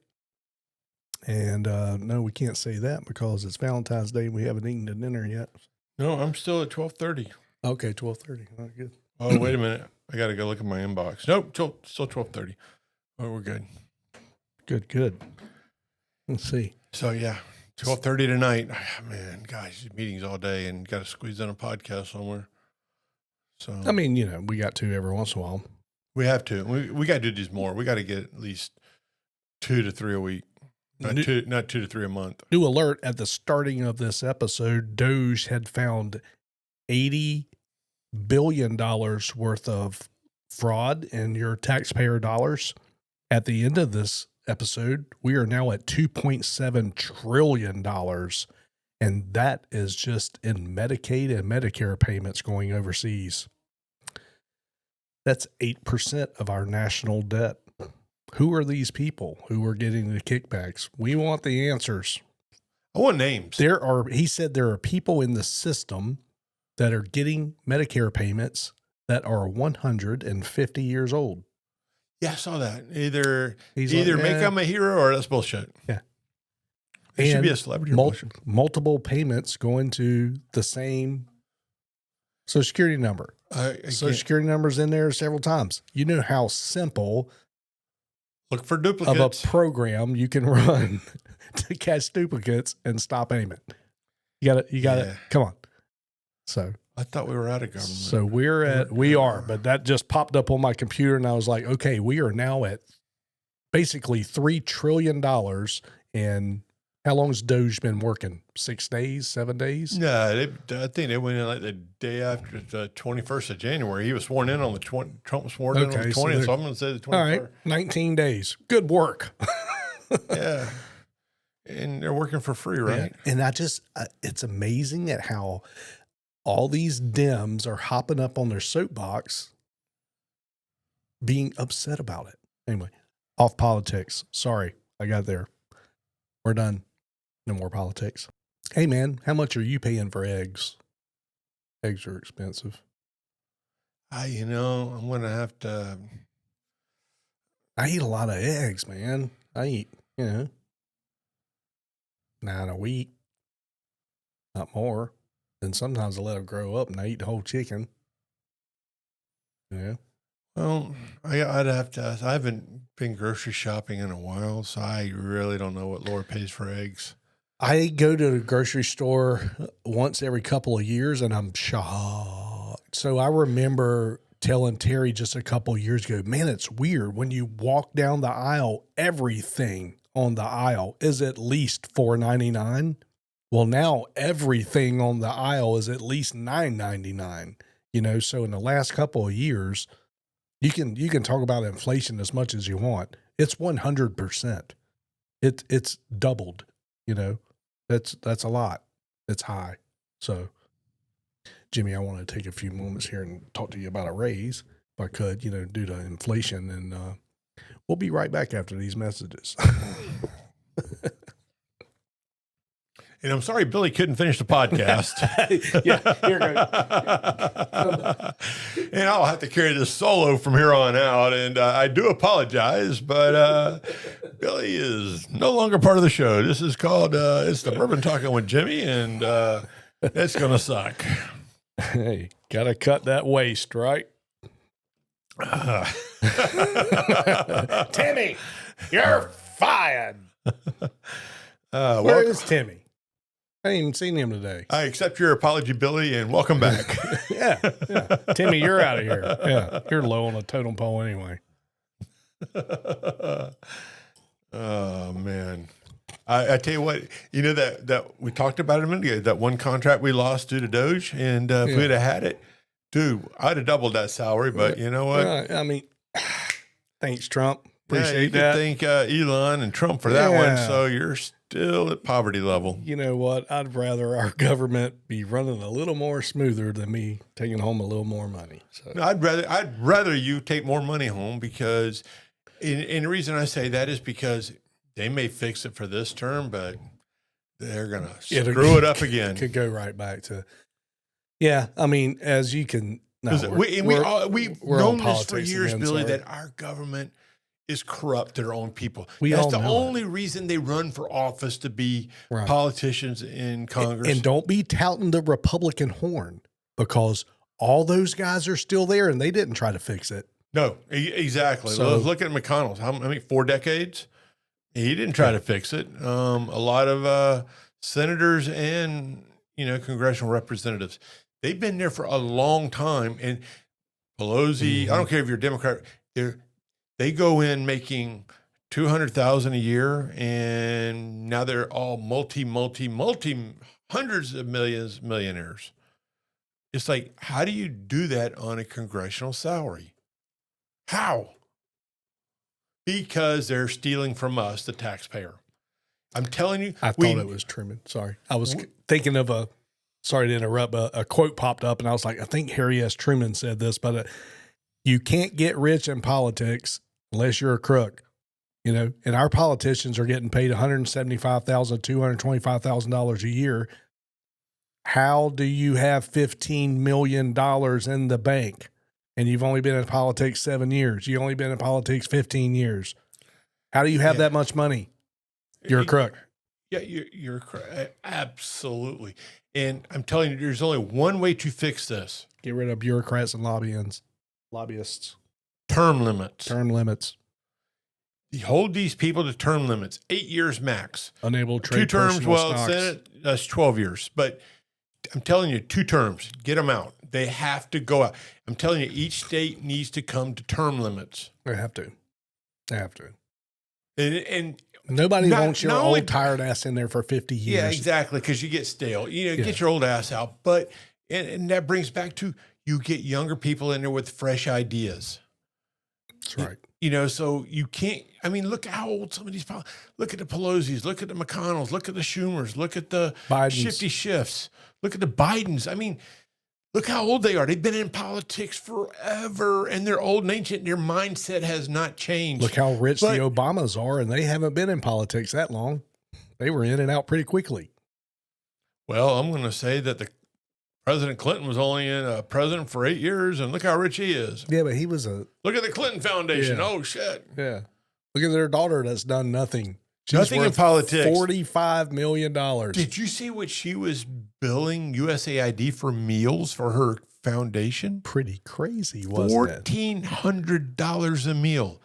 Speaker 2: And no, we can't say that because it's Valentine's Day and we haven't eaten the dinner yet.
Speaker 3: No, I'm still at 12:30.
Speaker 2: Okay, 12:30. All right, good.
Speaker 3: Oh, wait a minute. I got to go look at my inbox. Nope, still 12:30. Oh, we're good.
Speaker 2: Good. Let's see.
Speaker 3: So, yeah, 12:30 tonight. Man, guys, meetings all day and got to squeeze in a podcast somewhere. So,
Speaker 2: I mean, we got to every once in a while.
Speaker 3: We have to. We got to do these more. We got to get at least 2 to 3 a week. Not 2 to 3 a month.
Speaker 2: New alert, at the starting of this episode, Doge had found $80 billion worth of fraud in your taxpayer dollars. At the end of this episode, we are now at $2.7 trillion. And that is just in Medicaid and Medicare payments going overseas. That's 8% of our national debt. Who are these people who are getting the kickbacks? We want the answers.
Speaker 3: I want names.
Speaker 2: He said there are people in the system that are getting Medicare payments that are 150 years old.
Speaker 3: Yeah, I saw that. Either make him a hero or that's bullshit.
Speaker 2: Yeah.
Speaker 3: It should be a celebrity.
Speaker 2: Multiple payments going to the same Social Security number. Social Security number's in there several times. You know how simple
Speaker 3: look for duplicates
Speaker 2: of a program you can run to catch duplicates and stop payment. You got it. Come on. So
Speaker 3: I thought we were out of government.
Speaker 2: So we are, but that just popped up on my computer and I was like, okay, we are now at basically $3 trillion. And how long has Doge been working? 6 days, 7 days?
Speaker 3: No, I think they went in like the day after the 21st of January. He was sworn in on the 20th. Trump was sworn in on the 20th, so I'm going to say the 21st.
Speaker 2: All right, 19 days. Good work.
Speaker 3: Yeah. And they're working for free, right?
Speaker 2: Yeah. And it's amazing at how all these Dems are hopping up on their soapbox being upset about it. Anyway, off politics. Sorry, I got there. We're done. No more politics. Hey, man, how much are you paying for eggs? Eggs are expensive.
Speaker 3: I'm going to have to.
Speaker 2: I eat a lot of eggs, man. I eat, 9 a week, not more. And sometimes I let them grow up and I eat the whole chicken. Yeah.
Speaker 3: Well, I'd have to. I haven't been grocery shopping in a while, so I really don't know what Laura pays for eggs.
Speaker 2: I go to the grocery store once every couple of years and I'm shocked. So I remember telling Terry just a couple of years ago, man, it's weird. When you walk down the aisle, everything on the aisle is at least $4.99. Well, now everything on the aisle is at least $9.99. So in the last couple of years, you can talk about inflation as much as you want. It's 100%. It's doubled, That's a lot. It's high. So, Jimmy, I want to take a few moments here and talk to you about a raise, if I could, due to inflation. And we'll be right back after these messages.
Speaker 3: And I'm sorry Billy couldn't finish the podcast.
Speaker 2: Yeah, here goes.
Speaker 3: And I'll have to carry this solo from here on out. And I do apologize, but Billy is no longer part of the show. This is called, it's the Bourbon Talking with Jimmy, and it's going to suck.
Speaker 2: Hey, got to cut that waste, right? Timmy, you're fired. Where is Timmy? I ain't even seen him today.
Speaker 3: I accept your apology, Billy, and welcome back.
Speaker 2: Yeah. Timmy, you're out of here. Yeah, you're low on the totem pole anyway.
Speaker 3: Oh, man. I tell you what, that we talked about it a minute ago, that one contract we lost due to Doge, and if we'd have had it, dude, I'd have doubled that salary, but you know what?
Speaker 2: I mean, thanks, Trump.
Speaker 3: You
Speaker 2: Appreciate
Speaker 3: could
Speaker 2: that.
Speaker 3: thank Elon and Trump for that one, so you're still at poverty level.
Speaker 2: You know what? I'd rather our government be running a little more smoother than me taking home a little more money. So
Speaker 3: No, I'd rather you take more money home because, and the reason I say that is because they may fix it for this term, but they're gonna screw it up again.
Speaker 2: Could go right back to, I mean, as you can. No,
Speaker 3: we've
Speaker 2: we're
Speaker 3: known
Speaker 2: on
Speaker 3: this for
Speaker 2: politics
Speaker 3: years,
Speaker 2: again,
Speaker 3: Billy,
Speaker 2: sorry.
Speaker 3: that our government is corrupt to their own people.
Speaker 2: We
Speaker 3: That's
Speaker 2: all
Speaker 3: the
Speaker 2: know
Speaker 3: only reason they run for office, to be
Speaker 2: Right.
Speaker 3: politicians in Congress.
Speaker 2: And don't be touting the Republican horn, because all those guys are still there and they didn't try to fix it.
Speaker 3: No, exactly.
Speaker 2: So-
Speaker 3: Look at McConnell's. How many? 4 decades? He didn't try to fix it. A lot of senators and congressional representatives, they've been there for a long time. And Pelosi, I don't care if you're a Democrat, they go in making $200,000 a year, and now they're all multi hundreds of millions millionaires. It's like, how do you do that on a congressional salary? How? Because they're stealing from us, the taxpayer. I'm telling you.
Speaker 2: I thought it was Truman. Sorry. I was thinking of sorry to interrupt, a quote popped up and I was like, I think Harry S. Truman said this, but you can't get rich in politics unless you're a crook, and our politicians are getting paid $175,000, $225,000 a year. How do you have $15 million in the bank? And you've only been in politics 7 years. You've only been in politics 15 years. How do you have that much money? You're a crook.
Speaker 3: Yeah, you're a crook. Absolutely. And I'm telling you, there's only one way to fix this.
Speaker 2: Get rid of bureaucrats and lobbyists.
Speaker 3: Term limits.
Speaker 2: Term limits.
Speaker 3: You hold these people to term limits, 8 years max.
Speaker 2: Unable to trade
Speaker 3: 2 terms,
Speaker 2: personal
Speaker 3: well,
Speaker 2: stocks.
Speaker 3: Senate, that's 12 years. But I'm telling you, 2 terms, get them out. They have to go out. I'm telling you, each state needs to come to term limits.
Speaker 2: They have to.
Speaker 3: And
Speaker 2: nobody wants your
Speaker 3: not only-
Speaker 2: old tired ass in there for 50 years.
Speaker 3: yeah, exactly, because you get stale. Get your old ass out. But, and that brings back to, you get younger people in there with fresh ideas.
Speaker 2: That's right.
Speaker 3: So you can't, look how old some of these, look at the Pelosi's, look at the McConnells, look at the Schumers, look at the
Speaker 2: Biden's.
Speaker 3: Shifty Shifts, look at the Bidens. Look how old they are. They've been in politics forever, and they're old and ancient. Their mindset has not changed.
Speaker 2: Look how rich
Speaker 3: But-
Speaker 2: the Obamas are, and they haven't been in politics that long. They were in and out pretty quickly.
Speaker 3: Well, I'm going to say that the President Clinton was only president for 8 years, and look how rich he is.
Speaker 2: Yeah, but he was
Speaker 3: Look at the Clinton Foundation.
Speaker 2: Yeah.
Speaker 3: Oh, shit.
Speaker 2: Yeah. Look at their daughter that's done nothing. She's
Speaker 3: Nothing in
Speaker 2: worth
Speaker 3: politics.
Speaker 2: $45 million.
Speaker 3: Did you see what she was billing USAID for meals for her foundation?
Speaker 2: Pretty crazy, wasn't it?
Speaker 3: $1,400 a meal.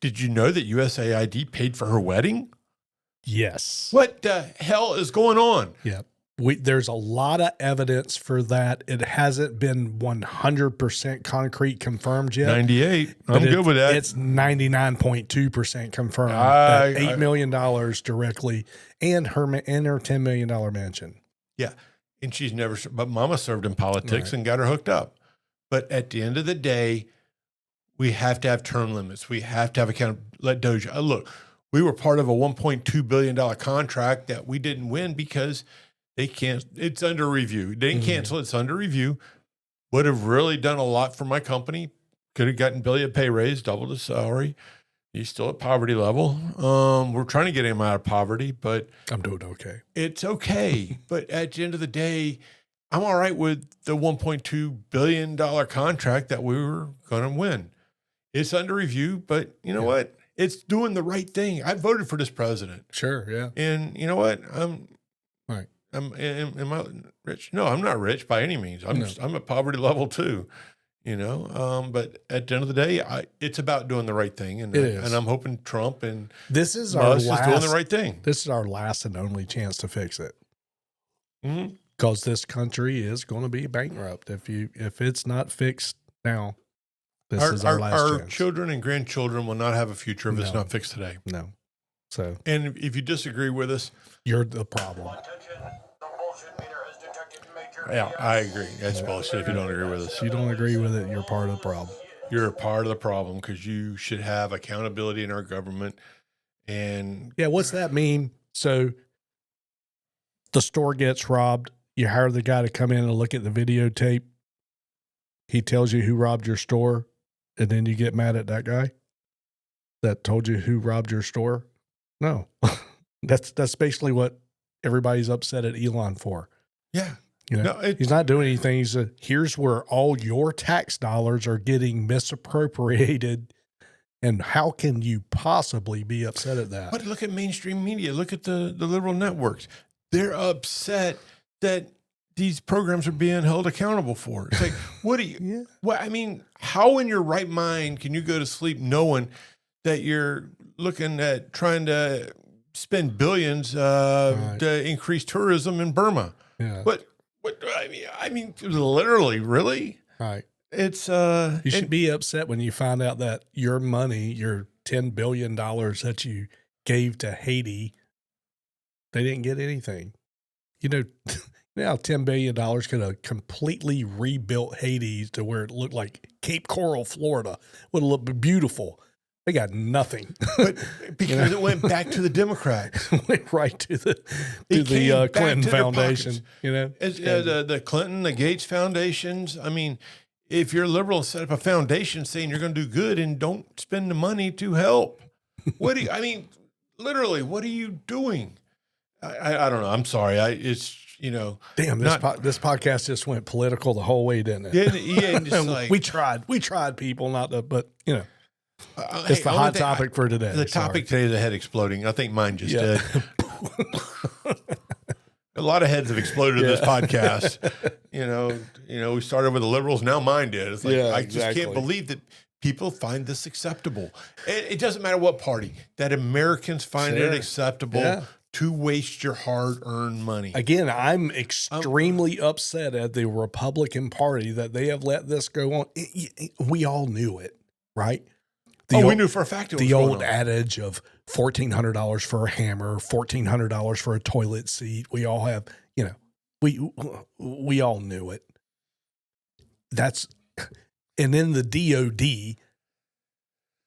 Speaker 3: Did you know that USAID paid for her wedding?
Speaker 2: Yes.
Speaker 3: What the hell is going on?
Speaker 2: Yeah. There's a lot of evidence for that. It hasn't been 100% concrete confirmed yet.
Speaker 3: 98.
Speaker 2: but
Speaker 3: I'm good with that.
Speaker 2: It's 99.2% confirmed. That $8 million directly and her $10 million mansion.
Speaker 3: Yeah. And she's never, but Mama served in politics and got her hooked up. But at the end of the day, we have to have term limits. We have to have let Doja. Look, we were part of a $1.2 billion contract that we didn't win because they can't, it's under review. They didn't cancel, it's under review. Would have really done a lot for my company. Could have gotten Billy a pay raise, doubled his salary. He's still at poverty level. We're trying to get him out of poverty, but
Speaker 2: I'm doing okay.
Speaker 3: It's okay. But at the end of the day, I'm all right with the $1.2 billion contract that we were going to win. It's under review, but you know what? It's doing the right thing. I voted for this president.
Speaker 2: Sure, yeah.
Speaker 3: And you know what? Am I rich? No, I'm not rich by any means. I'm at poverty level too, you know. But at the end of the day, it's about doing the right thing, and I'm hoping Trump and
Speaker 2: this is
Speaker 3: Musk
Speaker 2: our
Speaker 3: is doing the right thing.
Speaker 2: This is our last and only chance to fix it,
Speaker 3: Mm-hmm.
Speaker 2: because this country is going to be bankrupt if it's not fixed now. This is our last chance.
Speaker 3: Our children and grandchildren will not have a future if it's not fixed today.
Speaker 2: No. So,
Speaker 3: and if you disagree with us,
Speaker 2: you're the problem.
Speaker 3: Yeah, I agree. That's bullshit if you don't agree with us.
Speaker 2: If you don't agree with it, you're part of the problem.
Speaker 3: You're a part of the problem because you should have accountability in our government. And
Speaker 2: yeah, what's that mean? So the store gets robbed. You hire the guy to come in and look at the videotape. He tells you who robbed your store, and then you get mad at that guy that told you who robbed your store? No. That's basically what everybody's upset at Elon for.
Speaker 3: Yeah.
Speaker 2: You know, he's not doing anything. He's here's where all your tax dollars are getting misappropriated. And how can you possibly be upset at that?
Speaker 3: But look at mainstream media. Look at the liberal networks. They're upset that these programs are being held accountable for. It's like, what do you, well, I mean, how in your right mind can you go to sleep knowing that you're looking at trying to spend billions to increase tourism in Burma?
Speaker 2: Yeah.
Speaker 3: What I mean, literally, really?
Speaker 2: Right.
Speaker 3: It's
Speaker 2: you should be upset when you find out that your money, your $10 billion that you gave to Haiti, they didn't get anything. You know, now $10 billion could have completely rebuilt Haiti to where it looked like Cape Coral, Florida. Would have looked beautiful. They got nothing.
Speaker 3: But because it went back to the Democrats.
Speaker 2: Went right to the Clinton Foundation. You know,
Speaker 3: the Clinton, the Gates foundations. I mean, if you're liberal, set up a foundation saying you're going to do good and don't spend the money to help. What do you? I mean, literally, what are you doing? I don't know. I'm sorry. It's you know.
Speaker 2: Damn, this podcast just went political the whole way, didn't it?
Speaker 3: Yeah, just like,
Speaker 2: we tried, people, not to, but you know. It's the hot topic for today.
Speaker 3: The topic today is a head exploding. I think mine just did. A lot of heads have exploded in this podcast. You know, we started with the liberals. Now mine did. It's like, I just can't believe that people find this acceptable. It doesn't matter what party, that Americans find it acceptable to waste your hard-earned money.
Speaker 2: Again, I'm extremely upset at the Republican Party that they have let this go on. We all knew it, right?
Speaker 3: We knew for a fact it was
Speaker 2: the old adage of $1,400 for a hammer, $1,400 for a toilet seat. We all have, you know, we all knew it. And in the DOD,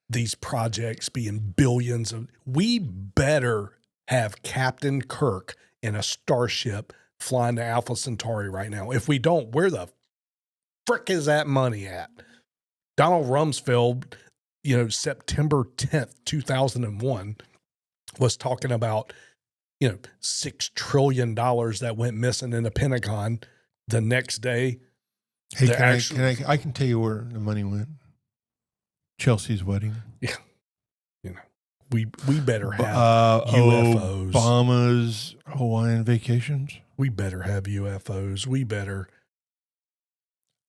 Speaker 2: these projects being billions of, we better have Captain Kirk in a starship flying to Alpha Centauri right now. If we don't, where the frick is that money at? Donald Rumsfeld, you know, September 10th, 2001, was talking about $6 trillion that went missing in the Pentagon the next day.
Speaker 3: Hey, I can tell you where the money went. Chelsea's wedding.
Speaker 2: Yeah. We better have UFOs.
Speaker 3: Obama's Hawaiian vacations.
Speaker 2: We better have UFOs. We better.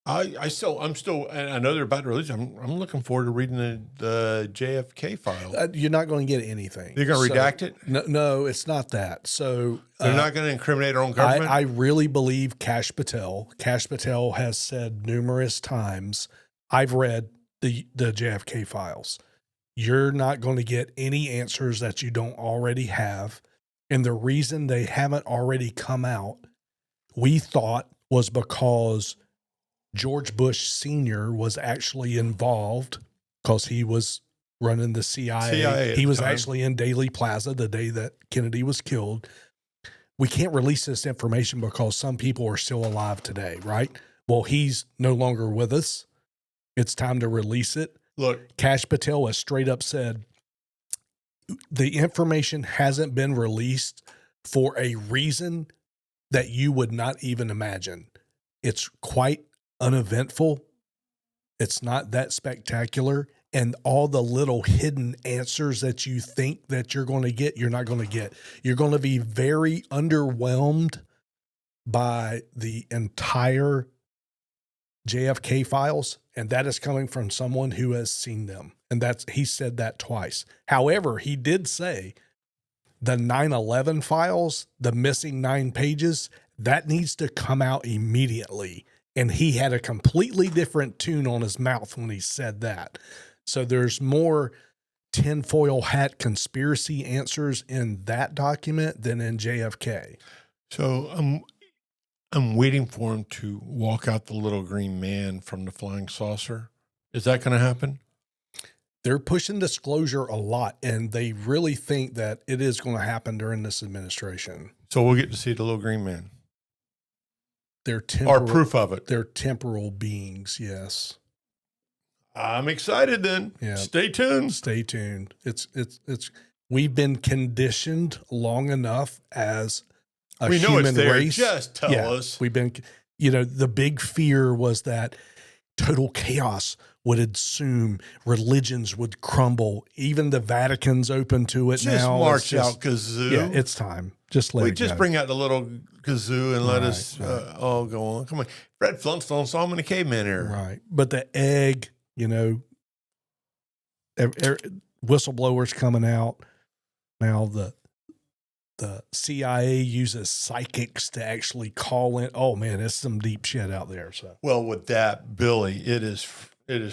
Speaker 3: I'm still, and I know they're about to release. I'm looking forward to reading the JFK file.
Speaker 2: You're not going to get anything.
Speaker 3: They're going to redact it?
Speaker 2: No, it's not that. So
Speaker 3: they're not going to incriminate our own government?
Speaker 2: I really believe Kash Patel has said numerous times, I've read the JFK files. You're not going to get any answers that you don't already have. And the reason they haven't already come out, we thought, was because George Bush Sr. was actually involved because he was running the CIA. He was actually in Dealey Plaza the day that Kennedy was killed. We can't release this information because some people are still alive today, right? Well, he's no longer with us. It's time to release it.
Speaker 3: Look,
Speaker 2: Kash Patel has straight up said the information hasn't been released for a reason that you would not even imagine. It's quite uneventful. It's not that spectacular. And all the little hidden answers that you think that you're going to get, you're not going to get. You're going to be very underwhelmed by the entire JFK files. And that is coming from someone who has seen them. And he said that twice. However, he did say the 9/11 files, the missing 9 pages, that needs to come out immediately. And he had a completely different tune on his mouth when he said that. So there's more tinfoil hat conspiracy answers in that document than in JFK.
Speaker 3: So I'm waiting for him to walk out the little green man from the flying saucer. Is that going to happen?
Speaker 2: They're pushing disclosure a lot, and they really think that it is going to happen during this administration.
Speaker 3: So we'll get to see the little green man.
Speaker 2: They're
Speaker 3: or proof of it.
Speaker 2: They're temporal beings, yes.
Speaker 3: I'm excited then.
Speaker 2: Yeah.
Speaker 3: Stay tuned.
Speaker 2: Stay tuned. It's we've been conditioned long enough as a
Speaker 3: we know
Speaker 2: human
Speaker 3: it's there.
Speaker 2: race.
Speaker 3: Just tell us.
Speaker 2: We've been, the big fear was that total chaos would ensue, religions would crumble. Even the Vatican's open to it now.
Speaker 3: Just march out, kazoo.
Speaker 2: Yeah, it's time. Just let it
Speaker 3: just
Speaker 2: go.
Speaker 3: bring out the little kazoo and let us all go on. Come on. Fred Flintstone saw him in a caveman era.
Speaker 2: Right. But the egg, whistleblowers coming out. Now the CIA uses psychics to actually call in. Oh man, it's some deep shit out there. So
Speaker 3: well, with that, Billy, it is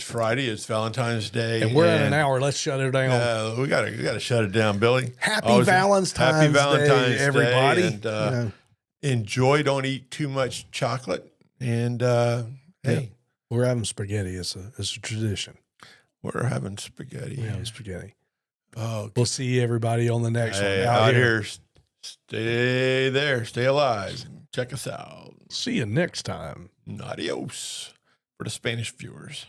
Speaker 3: Friday. It's Valentine's Day,
Speaker 2: and we're at an hour. Let's shut it down.
Speaker 3: We gotta shut it down, Billy.
Speaker 2: Happy Valentine's Day, everybody.
Speaker 3: And enjoy. Don't eat too much chocolate. And hey,
Speaker 2: we're having spaghetti. It's a tradition.
Speaker 3: We're having spaghetti.
Speaker 2: We're having spaghetti.
Speaker 3: Oh,
Speaker 2: we'll see everybody on the next one.
Speaker 3: Out here. Stay there. Stay alive. Check us out.
Speaker 2: See you next time.
Speaker 3: Adios for the Spanish viewers.